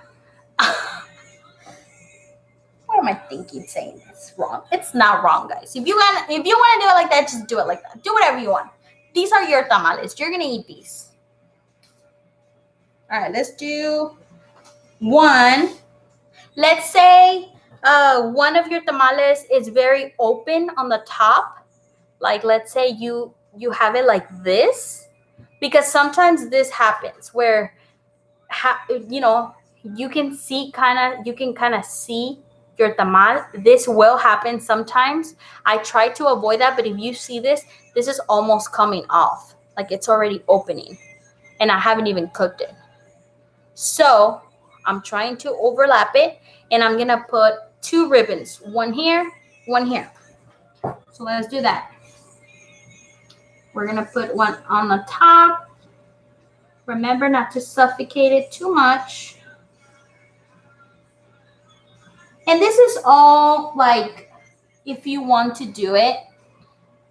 What am I thinking saying it's wrong? It's not wrong, guys. If you want to do it like that, just do it like that. Do whatever you want. These are your tamales. You're gonna eat these. All right, let's do one. Let's say one of your tamales is very open on the top. Like let's say you have it like this, because sometimes this happens where you can kind of see your tamal. This will happen sometimes. I try to avoid that, but if you see this is almost coming off. Like it's already opening and I haven't even cooked it. So I'm trying to overlap it and I'm gonna put 2 ribbons, one here, one here. So let's do that. We're gonna put one on the top. Remember not to suffocate it too much. And this is all like, if you want to do it,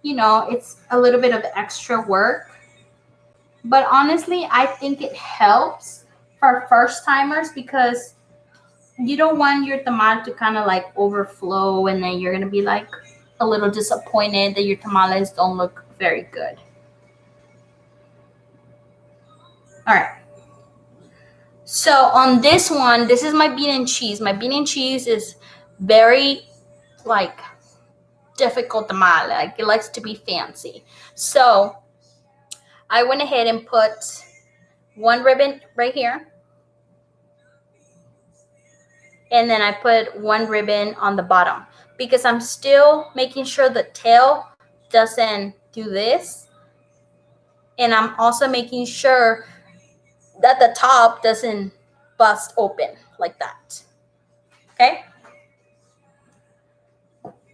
it's a little bit of extra work. But honestly, I think it helps for first timers because you don't want your tamal to kind of like overflow and then you're going to be like a little disappointed that your tamales don't look very good. All right. So on this one, this is my bean and cheese. My bean and cheese is very like difficult tamale. Like it likes to be fancy. So I went ahead and put 1 ribbon right here. and then I put one ribbon on the bottom because I'm still making sure the tail doesn't do this, and I'm also making sure that the top doesn't bust open like that. Okay.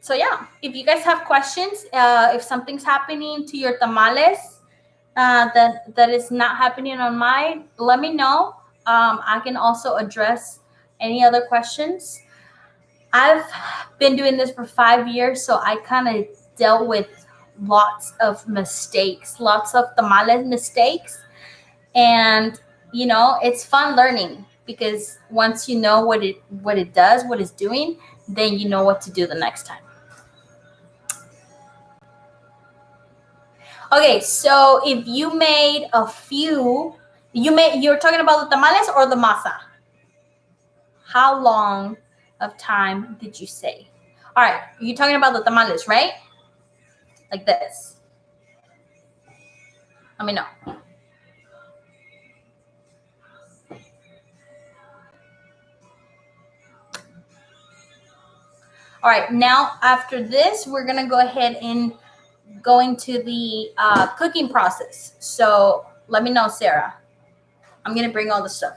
So yeah, if you guys have questions, if something's happening to your tamales that is not happening on mine, let me know. I can also address any other questions. I've been doing this for 5 years, so I kind of dealt with lots of mistakes, lots of tamales mistakes. And, you know, it's fun learning because once you know what it does, what it's doing, then you know what to do the next time. Okay, so if you made a few, you're talking about the tamales or the masa? How long of time did you say? All right, you're talking about the tamales, right? Like this. Let me know. All right, now after this, we're gonna go ahead and go into the cooking process. So let me know, Sarah. I'm gonna bring all the stuff.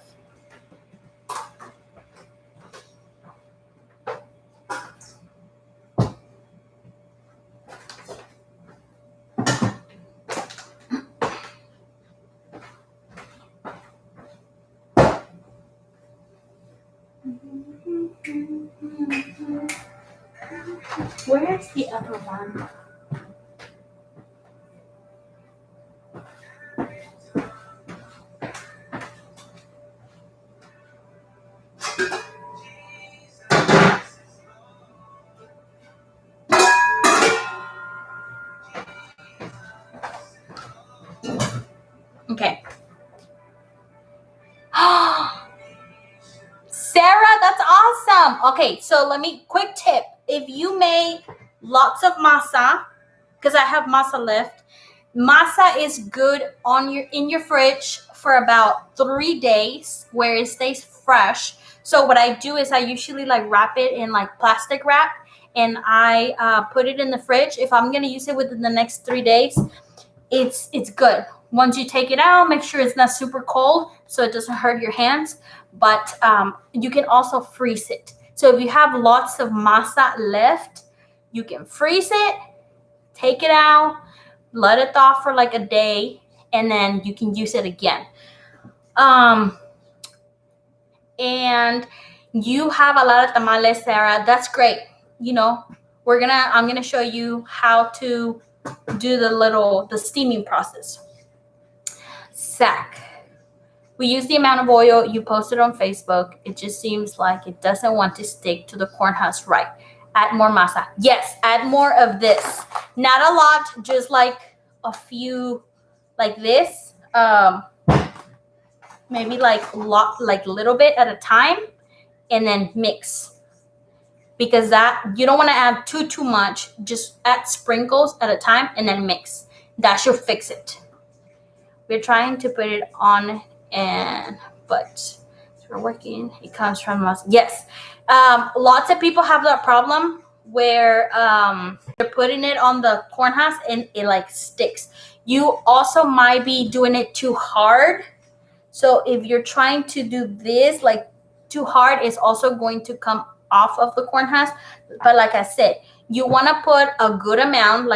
Where's the other one? Okay. Sarah, that's awesome. Okay, so quick tip. If you made lots of masa, because I have masa left, masa is good in your fridge for about 3 days where it stays fresh. So what I do is I usually like wrap it in like plastic wrap, and I put it in the fridge. If I'm gonna use it within the next 3 days, it's good. Once you take it out, make sure it's not super cold so it doesn't hurt your hands. But you can also freeze it. So if you have lots of masa left, you can freeze it, take it out, let it thaw for like a day, and then you can use it again. And you have a lot of tamales, Sarah. That's great. You know, I'm gonna show you how to do the steaming process. Sack. We use the amount of oil you posted on Facebook. It just seems like it doesn't want to stick to the corn husk right. Add more masa. Yes, add more of this. Not a lot, just like a few like this. Maybe like little bit at a time, and then mix. Because that you don't want to add too much. Just add sprinkles at a time and then mix. That should fix it. We're trying to put it on, but we're working. It comes from us. Yes. Lots of people have that problem where they're putting it on the corn husk and it like sticks. You also might be doing it too hard. So if you're trying to do this like too hard, it's also going to come off of the corn husk. But like I said, you want to put a good amount,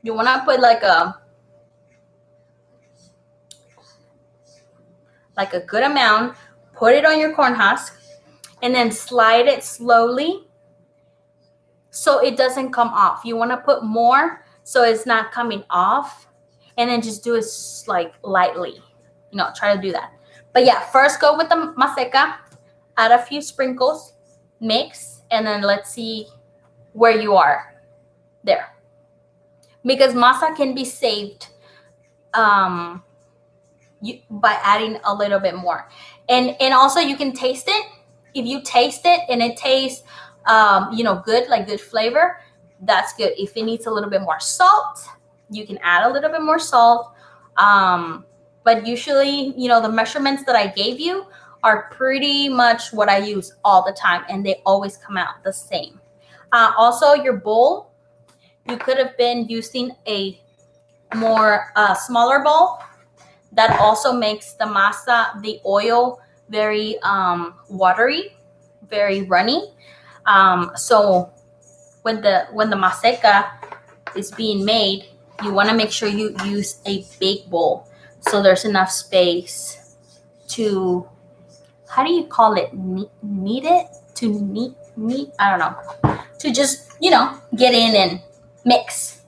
you want to put like a good amount, put it on your corn husk, and then slide it slowly so it doesn't come off. You want to put more so it's not coming off, and then just do it like lightly. Try to do that. But yeah, first go with the MASECA, add a few sprinkles, mix, and then let's see where you are there. Because masa can be saved by adding a little bit more. And also you can taste it. If you taste it and it tastes good, like good flavor, that's good. If it needs a little bit more salt, you can add a little bit more salt. But usually, the measurements that I gave you are pretty much what I use all the time, and they always come out the same. Also, your bowl, you could have been using a more smaller bowl. That also makes the masa, the oil, very watery, very runny. So when the MASECA is being made, you want to make sure you use a big bowl so there's enough space to, how do you call it? Knead it? To knead? I don't know. To just, get in and mix.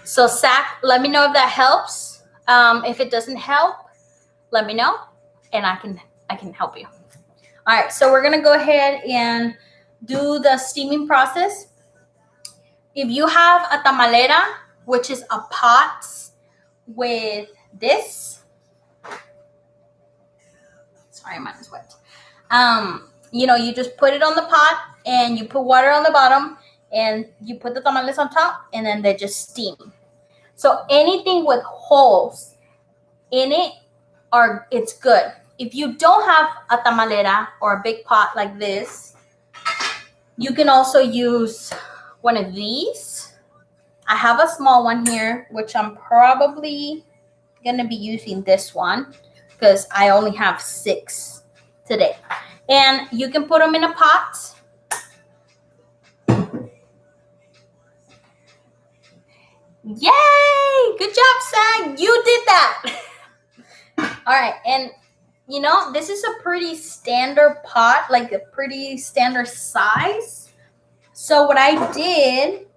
So Zach, let me know if that helps. If it doesn't help, let me know, and I can help you. All right, so we're gonna go ahead and do the steaming process. If you have a tamalera, which is a pot with this, sorry, mine is wet. You just put it on the pot and you put water on the bottom and you put the tamales on top, and then they just steam. So anything with holes in it, it's good. If you don't have a tamalera or a big pot like this, you can also use one of these. I have a small one here, which I'm probably going to be using this one because I only have 6 today. And you can put them in a pot. Yay! Good job, Zach. You did that. All right. And, this is a pretty standard pot, like a pretty standard size. So what I did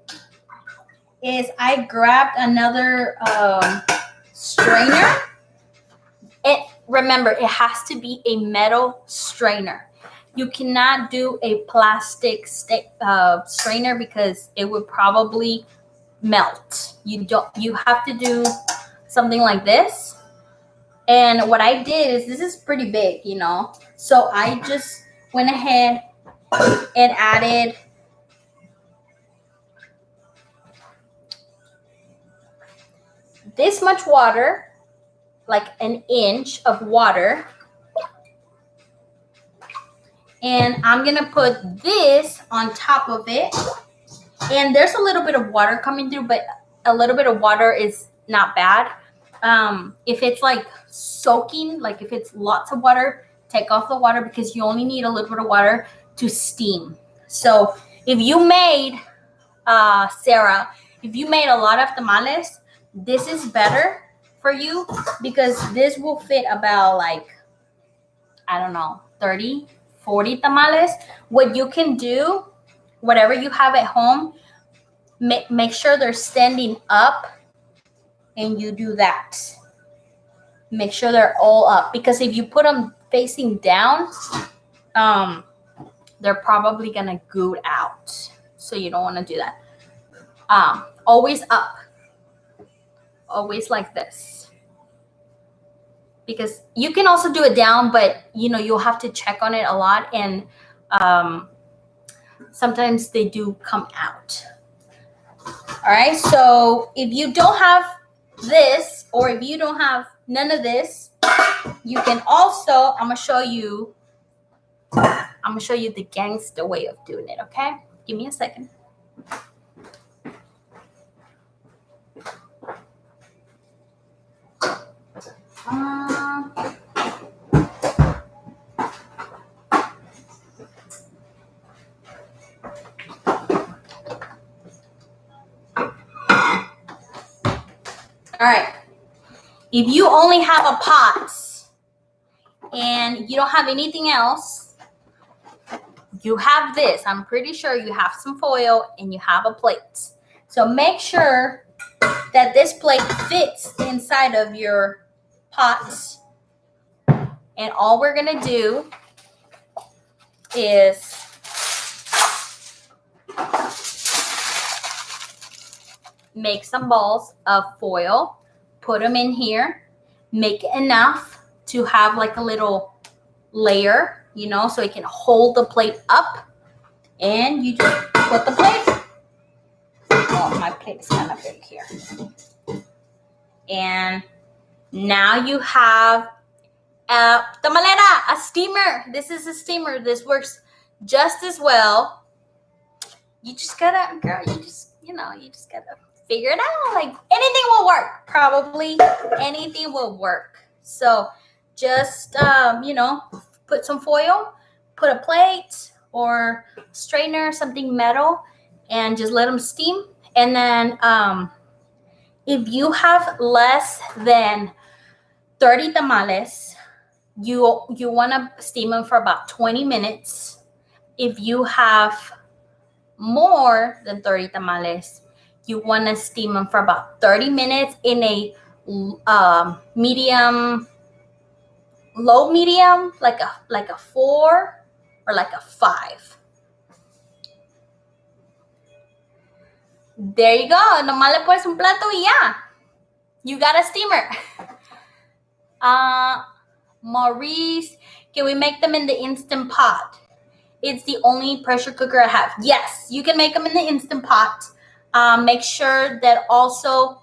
is I grabbed another strainer. Remember, it has to be a metal strainer. You cannot do a plastic strainer because it would probably melt. You have to do something like this. And what I did is, this is pretty big, so I just went ahead and added this much water, like an inch of water. And I'm gonna put this on top of it. And there's a little bit of water coming through, but a little bit of water is not bad. If it's like soaking, like if it's lots of water, take off the water because you only need a little bit of water to steam. So if you made, Sarah, if you made a lot of tamales, this is better for you because this will fit about like, I don't know, 30, 40 tamales. What you can do, whatever you have at home, make sure they're standing up, and you do that. Make sure they're all up, because if you put them facing down, they're probably gonna goot out. So you don't want to do that. Always up, always like this, because you can also do it down, but you'll have to check on it a lot, and sometimes they do come out. All right, so if you don't have this, or if you don't have none of this, you can also, I'm gonna show you the gangster way of doing it. Okay, give me a second. All right, if you only have a pot and you don't have anything else, you have this. I'm pretty sure you have some foil and you have a plate. So make sure that this plate fits inside of your pot. And all we're gonna do is make some balls of foil, put them in here, make enough to have like a little layer, so it can hold the plate up, and you just put the plate. Oh, my plate is kind of big here. And now you have Tamalera, a steamer. This is a steamer. This works just as well. You just gotta, girl, you just gotta figure it out. Like anything will work. Probably anything will work. So just, put some foil, put a plate or strainer, something metal, and just let them steam. And then if you have less than 30 tamales, you want to steam them for about 20 minutes. If you have more than 30 tamales, you want to steam them for about 30 minutes in a low medium, like a 4 or like a 5. There you go. Nomás le pones un plato y ya. You got a steamer. Maurice, can we make them in the Instant Pot? It's the only pressure cooker I have. Yes, you can make them in the Instant Pot. Make sure that also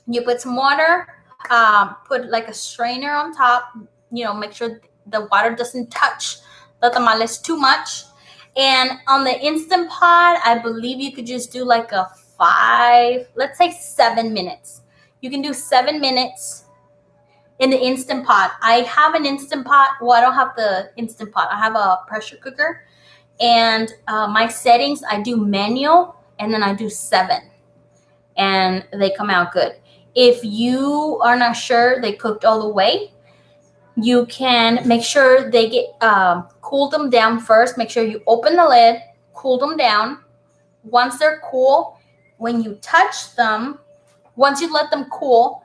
you put some water, put like a strainer on top, make sure the water doesn't touch the tamales too much. And on the Instant Pot, I believe you could just do like a 5, let's say 7 minutes. You can do 7 minutes in the Instant Pot. I have an Instant Pot. Well, I don't have the Instant Pot. I have a pressure cooker. And my settings, I do manual, and then I do 7. And they come out good. If you are not sure they cooked all the way, you can make sure they get cool them down first. Make sure you open the lid, cool them down. Once they're cool, when you touch them, once you let them cool,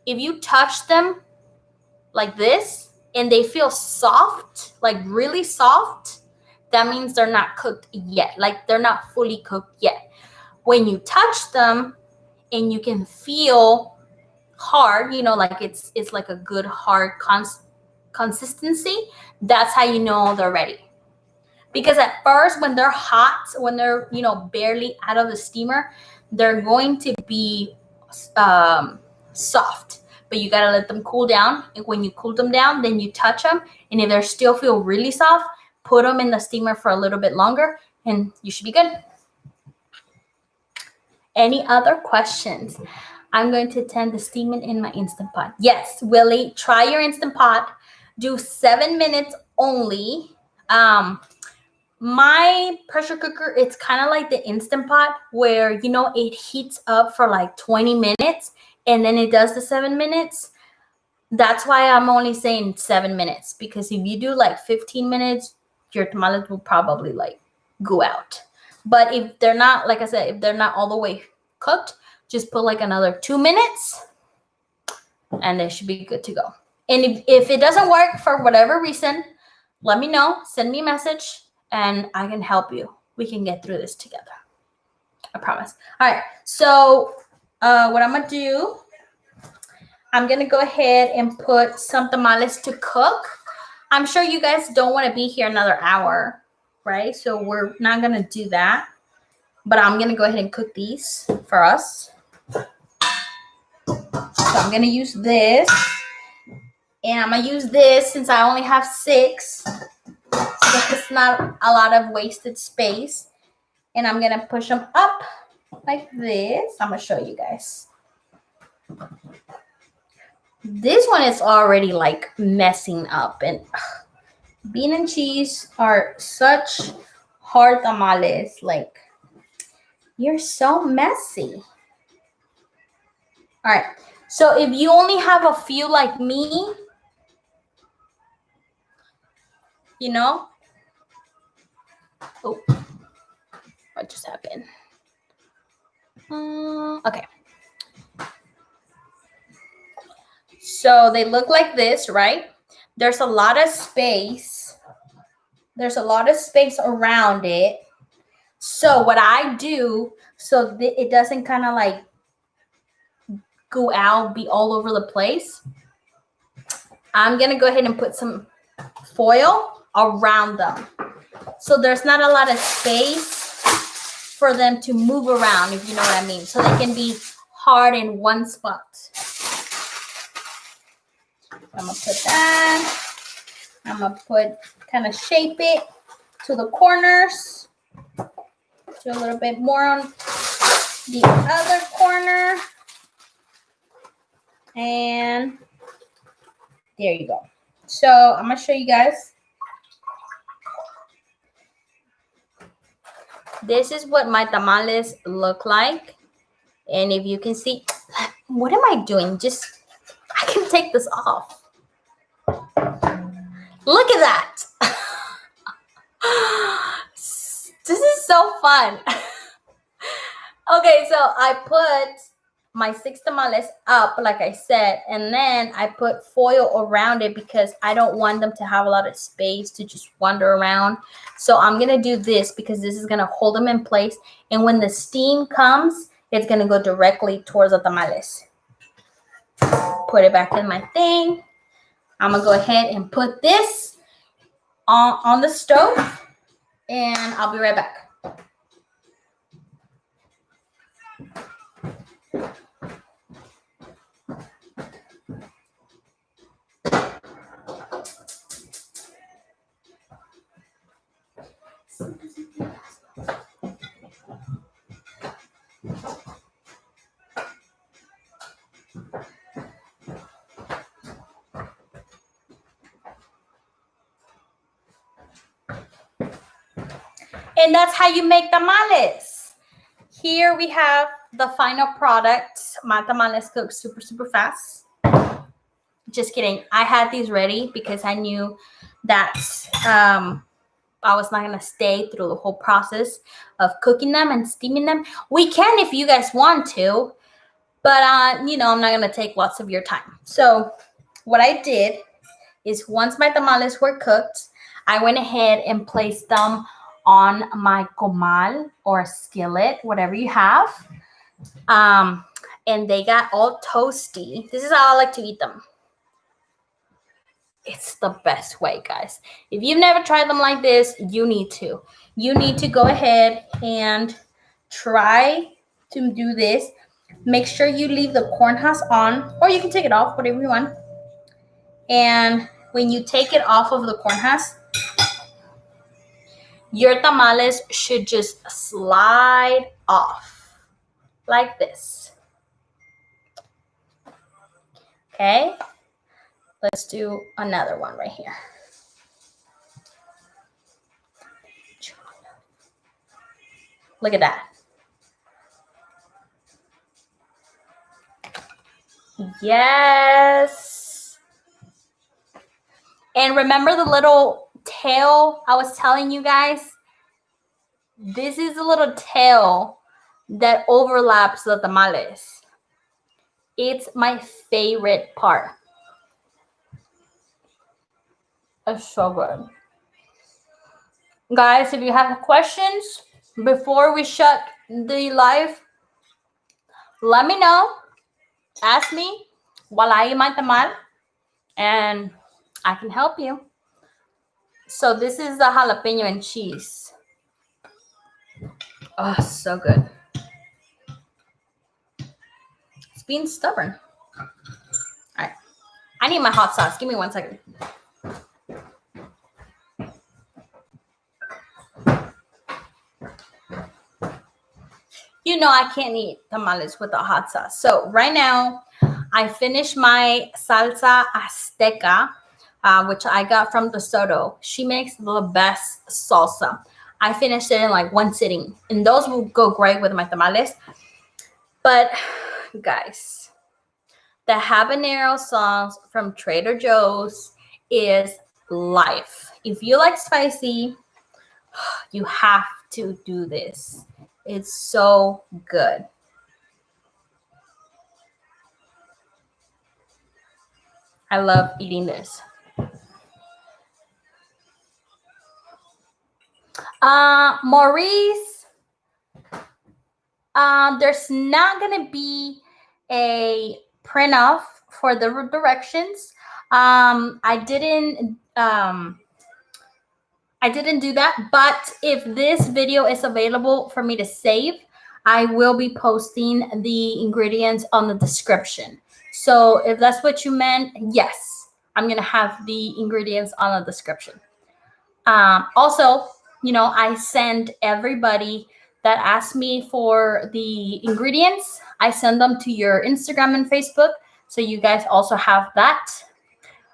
if you touch them like this and they feel soft, like really soft, that means they're not cooked yet. Like they're not fully cooked yet. When you touch them and you can feel hard, like it's like a good hard consistency, that's how you know they're ready. Because at first, when they're hot, when they're barely out of the steamer, they're going to be soft. But you gotta let them cool down. And when you cool them down, then you touch them. And if they still feel really soft, put them in the steamer for a little bit longer, and you should be good. Any other questions? I'm going to attend the steaming in my Instant Pot. Yes, Willie, try your Instant Pot. Do 7 minutes only. My pressure cooker, it's kind of like the Instant Pot where, it heats up for like 20 minutes and then it does the 7 minutes. That's why I'm only saying 7 minutes, because if you do like 15 minutes, your tamales will probably like go out. But if they're not, like I said, if they're not all the way cooked, just put like another 2 minutes and they should be good to go. And if it doesn't work for whatever reason, let me know, send me a message, and I can help you. We can get through this together. I promise. All right. So what I'm going to do, I'm going to go ahead and put some tamales to cook. I'm sure you guys don't want to be here another hour, right? So we're not going to do that. But I'm going to go ahead and cook these for us. So I'm going to use this. And I'm going to use this since I only have 6. So it's not a lot of wasted space. And I'm going to push them up like this. I'm going to show you guys. This one is already like messing up. And bean and cheese are such hard tamales. Like, you're so messy. All right. So if you only have a few like me, oh, what just happened? Okay. So they look like this, right? There's a lot of space. There's a lot of space around it. So what I do, so it doesn't kind of like go out, be all over the place, I'm going to go ahead and put some foil around them. So there's not a lot of space for them to move around, if you know what I mean. So they can be hard in one spot. I'm gonna put that. I'm gonna kind of shape it to the corners. Do a little bit more on the other corner. And there you go. So I'm gonna show you guys. This is what my tamales look like. And if you can see, what am I doing? I can take this off. Look at that. This is so fun. Okay, so I put my 6 tamales up, like I said, and then I put foil around it because I don't want them to have a lot of space to just wander around. So I'm going to do this because this is going to hold them in place. And when the steam comes, it's going to go directly towards the tamales. Put it back in my thing. I'm going to go ahead and put this on the stove, and I'll be right back. And that's how you make tamales. Here we have the final product. My tamales cook super, super fast. Just kidding. I had these ready because I knew that I was not going to stay through the whole process of cooking them and steaming them. We can if you guys want to, but, I'm not going to take lots of your time. So what I did is once my tamales were cooked, I went ahead and placed them on my comal or skillet, whatever you have. And they got all toasty. This is how I like to eat them. It's the best way, guys. If you've never tried them like this, you need to. You need to go ahead and try to do this. Make sure you leave the corn husk on, or you can take it off, whatever you want. And when you take it off of the corn husk, your tamales should just slide off like this. Okay, let's do another one right here. Look at that. Yes. And remember the little tail I was telling you guys? This is a little tail that overlaps the tamales. It's my favorite part. It's so good. Guys, if you have questions before we shut the live, let me know. Ask me while I eat my tamal, and I can help you. So this is the jalapeno and cheese. Oh, so good. It's being stubborn. All right. I need my hot sauce. Give me 1 second. You know I can't eat tamales with a hot sauce. So right now, I finished my salsa azteca, which I got from DeSoto. She makes the best salsa. I finished it in like one sitting, and those will go great with my tamales. But guys, the habanero sauce from Trader Joe's is life. If you like spicy, you have to do this. It's so good. I love eating this. Maurice, there's not going to be a print off for the directions. I didn't do that, but if this video is available for me to save, I will be posting the ingredients on the description. So if that's what you meant, yes, I'm going to have the ingredients on the description. Also, I send everybody that asks me for the ingredients, I send them to your Instagram and Facebook. So you guys also have that.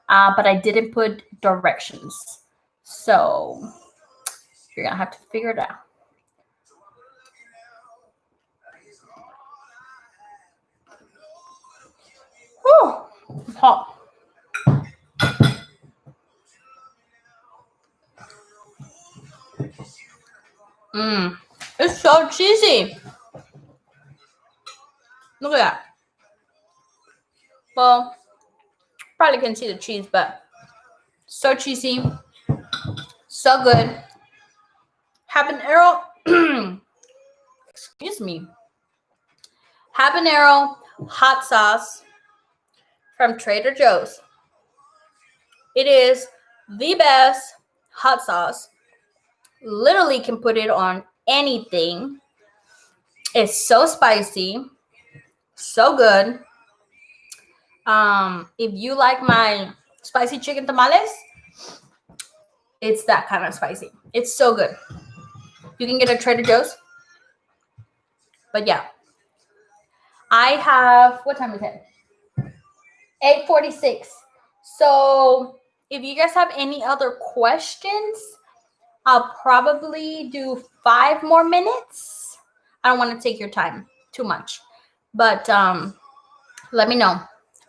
But I didn't put directions. So you're going to have to figure it out. Whew, it's hot. It's so cheesy. Look at that. Well, probably can't see the cheese, but so cheesy. So good. Habanero. Excuse me. Habanero hot sauce from Trader Joe's. It is the best hot sauce. Literally can put it on anything. It's so spicy. So good. If you like my spicy chicken tamales, it's that kind of spicy. It's so good. You can get it at Trader Joe's. But yeah. I have, what time is it? 8:46. So if you guys have any other questions, I'll probably do 5 more minutes. I don't want to take your time too much. But let me know.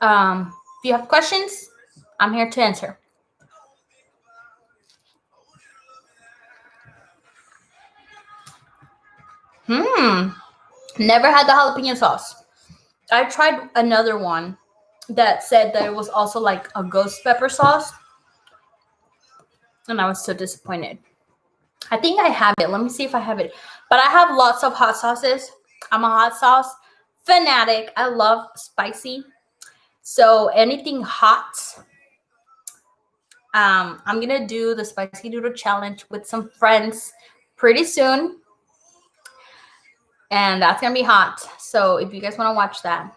If you have questions, I'm here to answer. Never had the jalapeno sauce. I tried another one that said that it was also like a ghost pepper sauce. And I was so disappointed. I think I have it. Let me see if I have it. But I have lots of hot sauces. I'm a hot sauce fanatic. I love spicy. So anything hot. I'm going to do the spicy noodle challenge with some friends pretty soon. And that's going to be hot. So if you guys want to watch that,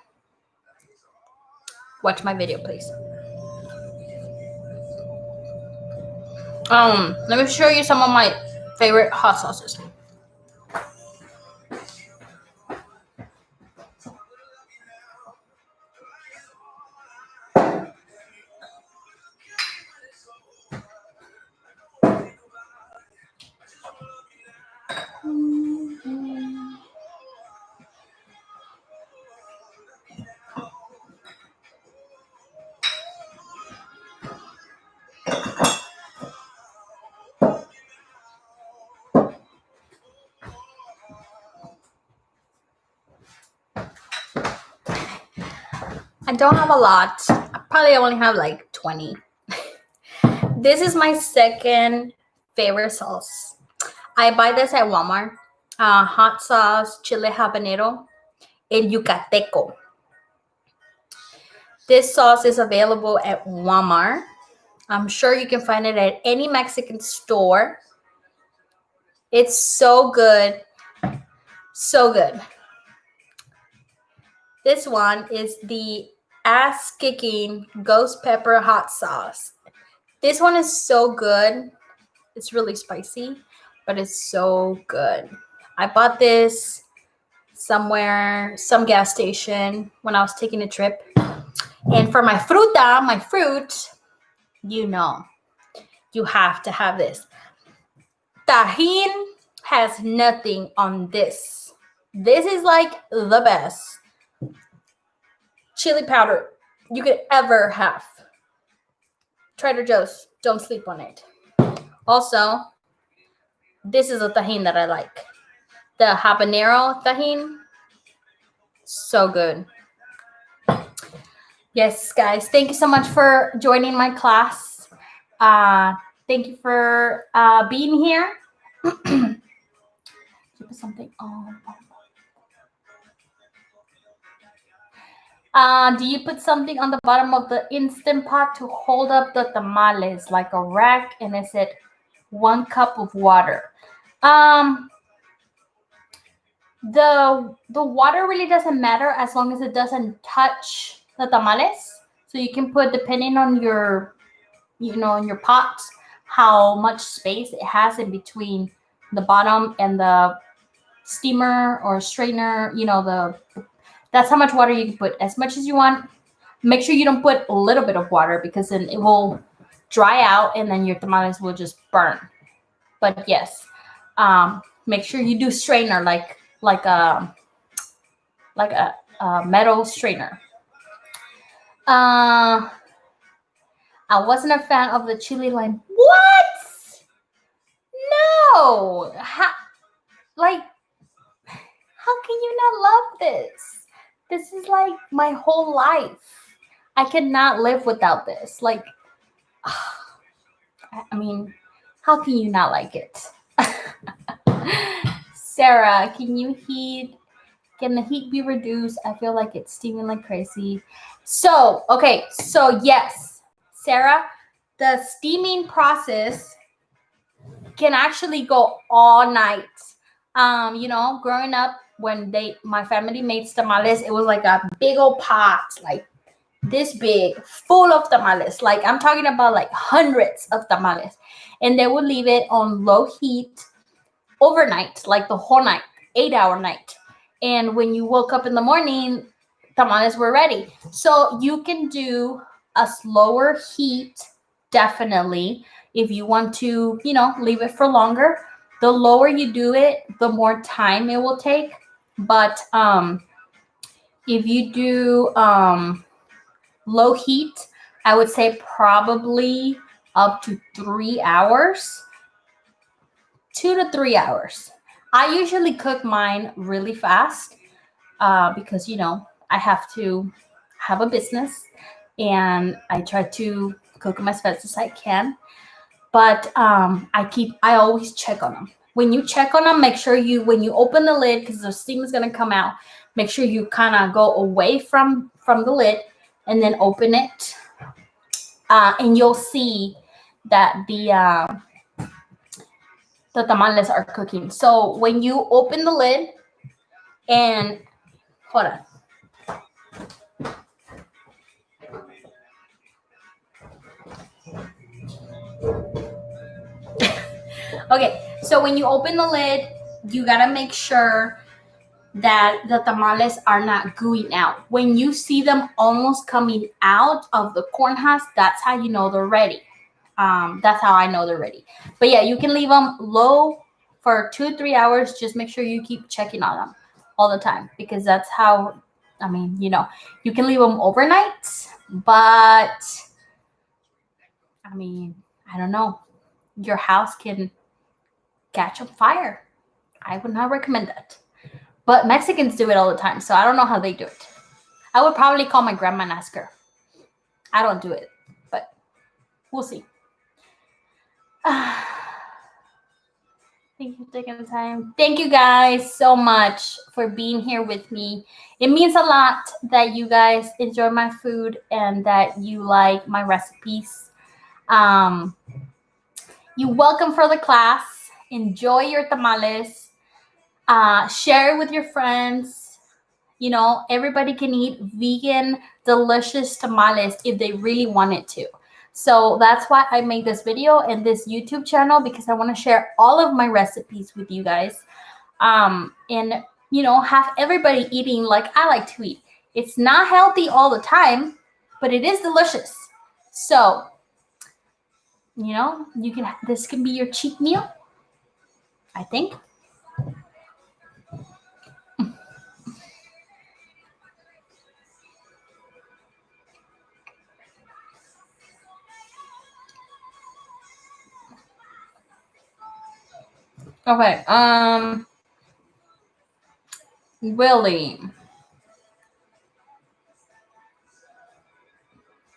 watch my video, please. Let me show you some of my favorite hot sauces. I don't have a lot. I probably only have like 20. This is my second favorite sauce. I buy this at Walmart. Hot sauce, chile habanero, el yucateco. This sauce is available at Walmart. I'm sure you can find it at any Mexican store. It's so good. So good. This one is the ass-kicking ghost pepper hot sauce. This one is so good. It's really spicy, but it's so good. I bought this somewhere, some gas station when I was taking a trip. And for my fruta, my fruit, you have to have this. Tajin has nothing on this. This is like the best chili powder you could ever have. Trader Joe's, don't sleep on it. Also, this is a tajin that I like. The habanero tajin, so good. Yes, guys, thank you so much for joining my class. Thank you for being here. Put something on. Do you put something on the bottom of the Instant Pot to hold up the tamales, like a rack? And is it 1 cup of water? The water really doesn't matter as long as it doesn't touch the tamales. So you can put, depending on your, in your pots, how much space it has in between the bottom and the steamer or strainer, that's how much water you can put, as much as you want. Make sure you don't put a little bit of water, because then it will dry out and then your tamales will just burn. But yes, make sure you do strainer, like a metal strainer. I wasn't a fan of the chili lime. What? No. How can you not love this? This is like my whole life. I cannot live without this. Like, I mean, how can you not like it? Sarah, can the heat be reduced? I feel like it's steaming like crazy. So yes, Sarah, the steaming process can actually go all night. Growing up, when my family made tamales, it was like a big old pot, like this big, full of tamales. Like, I'm talking about like hundreds of tamales. And they would leave it on low heat overnight, like the whole night, 8-hour night. And when you woke up in the morning, tamales were ready. So you can do a slower heat, definitely, if you want to, leave it for longer. The lower you do it, the more time it will take. But if you do low heat, I would say probably up to 3 hours, 2 to 3 hours. I usually cook mine really fast because, I have to have a business and I try to cook them as fast as I can. But I always check on them. When you check on them, make sure when you open the lid, because the steam is going to come out, make sure you kind of go away from the lid and then open it. And you'll see that the tamales are cooking. So when you open the lid and hold on. Okay, so when you open the lid, you gotta make sure that the tamales are not gooey out. When you see them almost coming out of the corn husk, that's how you know they're ready. That's how I know they're ready. But yeah, you can leave them low for 2 to 3 hours. Just make sure you keep checking on them all the time, because that's how, you can leave them overnight, but I don't know, your house can catch on fire. I would not recommend that. But Mexicans do it all the time, so I don't know how they do it. I would probably call my grandma and ask her. I don't do it, but we'll see. Thank you for taking the time. Thank you guys so much for being here with me. It means a lot that you guys enjoy my food and that you like my recipes. You're welcome for the class. Enjoy your tamales. Share it with your friends. Everybody can eat vegan, delicious tamales if they really wanted to. So that's why I made this video and this YouTube channel, because I want to share all of my recipes with you guys. And, have everybody eating like I like to eat. It's not healthy all the time, but it is delicious. So, this can be your cheat meal, I think. Okay. Willie.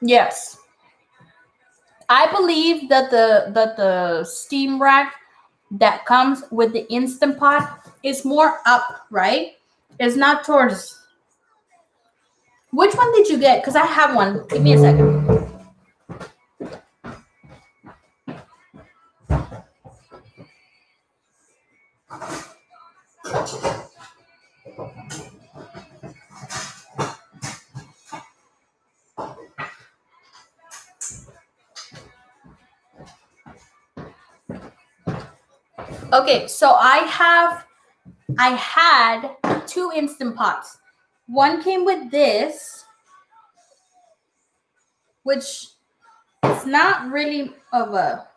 Yes. I believe that the steam rack that comes with the Instant Pot is more up, right? It's not towards. Which one did you get? Because I have one. Give me a second. Okay, so I had 2 Instant Pots. One came with this, which it's not really of a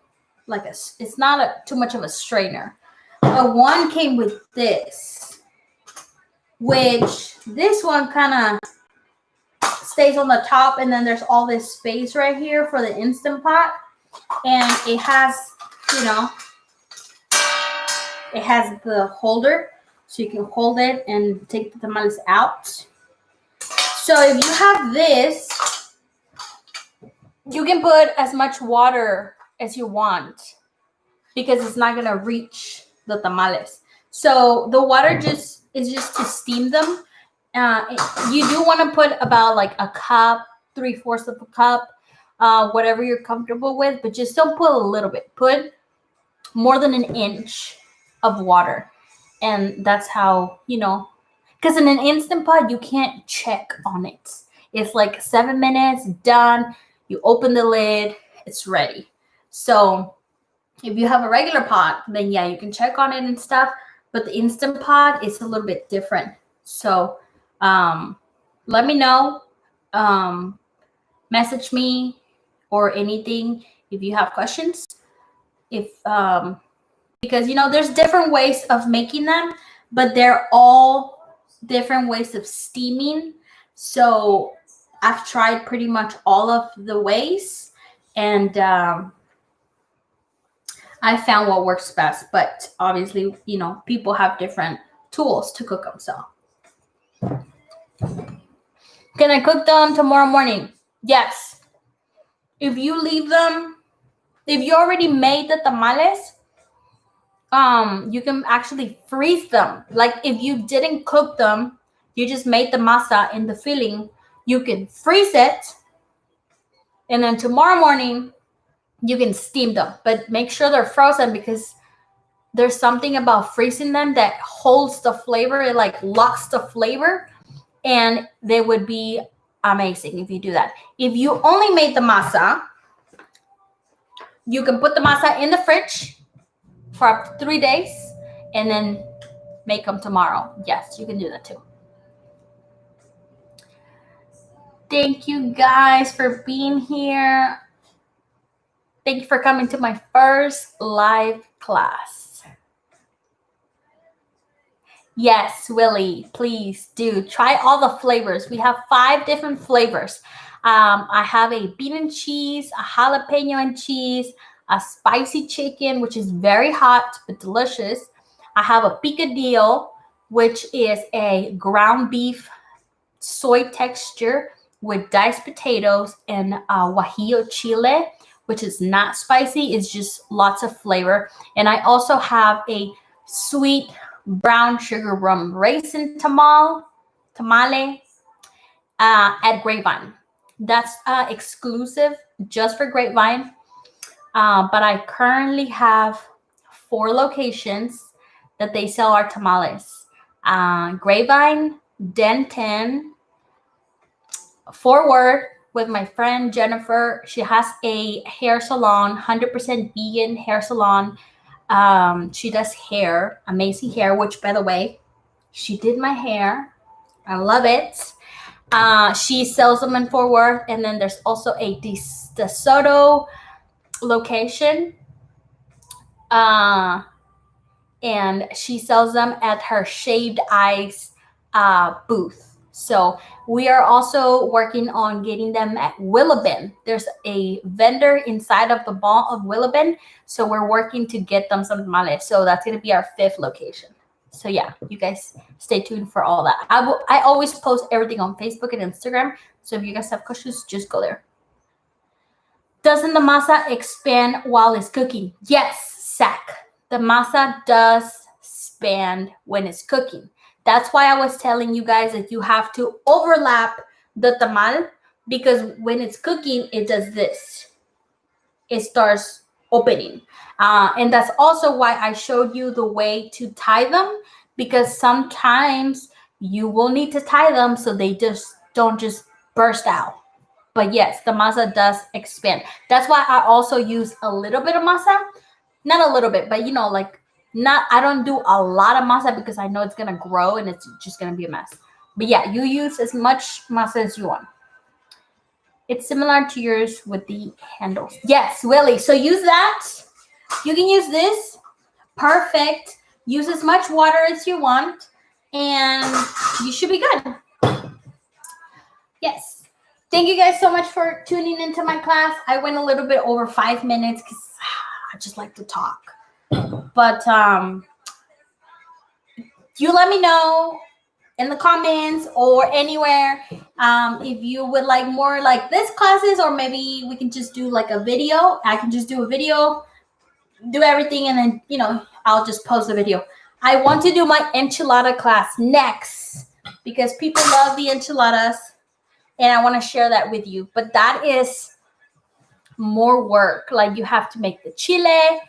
it's not too much of a strainer. One came with this, which this one kind of stays on the top, and then there's all this space right here for the Instant Pot, and it has, you know, it has the holder, so you can hold it and take the tamales out. So if you have this, you can put as much water as you want because it's not gonna reach the tamales. So the water is just to steam them. You do want to put about like a cup, 3/4 of a cup, whatever you're comfortable with, but just don't put a little bit. Put more than an inch of water, and that's how, you know, because in an Instant Pot you can't check on it. It's like 7 minutes, done. You open the lid, it's ready. So if you have a regular pot, then yeah, you can check on it and stuff. But the Instant Pot is a little bit different. So let me know. Message me or anything if you have questions. If because, you know, there's different ways of making them, but they're all different ways of steaming. So I've tried pretty much all of the ways, and I found what works best. But obviously, you know, people have different tools to cook them. So can I cook them tomorrow morning? Yes. If you leave them, if you already made the tamales, you can actually freeze them. Like if you didn't cook them, you just made the masa in the filling, you can freeze it, and then tomorrow morning you can steam them. But make sure they're frozen, because there's something about freezing them that holds the flavor. It like locks the flavor, and they would be amazing if you do that. If you only made the masa, you can put the masa in the fridge for up to 3 days and then make them tomorrow. Yes, you can do that too. Thank you guys for being here. Thank you for coming to my first live class. Yes, Willie, please do. Try all the flavors. We have 5 different flavors. I have a bean and cheese, a jalapeno and cheese, a spicy chicken, which is very hot but delicious. I have a picadillo, which is a ground beef soy texture with diced potatoes and guajillo chile, which is not spicy. It's just lots of flavor. And I also have a sweet brown sugar rum raisin tamale at Grapevine. That's exclusive just for Grapevine. But I currently have 4 locations that they sell our tamales. Grapevine, Denton, Fort Worth with my friend Jennifer. She has a hair salon, 100% vegan hair salon. She does hair, amazing hair, which, by the way, she did my hair. I love it. She sells them in Fort Worth. And then there's also a DeSoto location. And she sells them at her Shaved Ice booth. So we are also working on getting them at Willowbend. There's a vendor inside of the mall of Willowbend. So we're working to get them some tamales. So that's going to be our 5th location. So yeah, you guys stay tuned for all that. I always post everything on Facebook and Instagram. So if you guys have questions, just go there. Doesn't the masa expand while it's cooking? Yes, Zach. The masa does expand when it's cooking. That's why I was telling you guys that you have to overlap the tamal, because when it's cooking, it does this. It starts opening. And that's also why I showed you the way to tie them, because sometimes you will need to tie them so they just don't just burst out. But yes, the masa does expand. That's why I also use a little bit of masa. Not a little bit, but you know, like I don't do a lot of masa because I know it's gonna grow and it's just gonna be a mess. But yeah, you use as much masa as you want. It's similar to yours with the handles. Yes, Willie. So use that. You can use this. Perfect. Use as much water as you want, and you should be good. Yes. Thank you guys so much for tuning into my class. I went a little bit over 5 minutes because I just like to talk. But you let me know in the comments or anywhere if you would like more like this classes, or maybe we can just do like a video. I can just do a video, do everything, and then, you know, I'll just post the video. I want to do my enchilada class next because people love the enchiladas and I want to share that with you. But that is more work. Like you have to make the chile,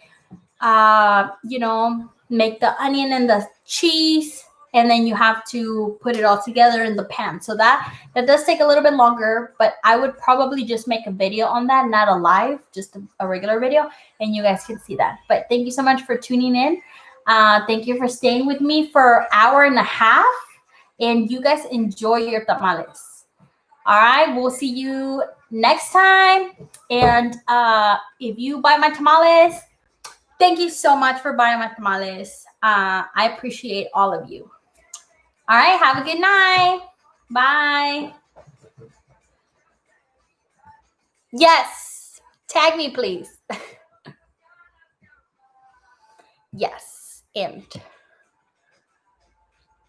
you know, make the onion and the cheese, and then you have to put it all together in the pan. So that does take a little bit longer, but I would probably just make a video on that, not a live, just a regular video, and you guys can see that. But thank you so much for tuning in. Thank you for staying with me for an hour and a half, and you guys enjoy your tamales. All right, we'll see you next time. And if you buy my tamales, thank you so much for buying my tamales. I appreciate all of you. All right, have a good night. Bye. Yes, tag me, please. Yes, and.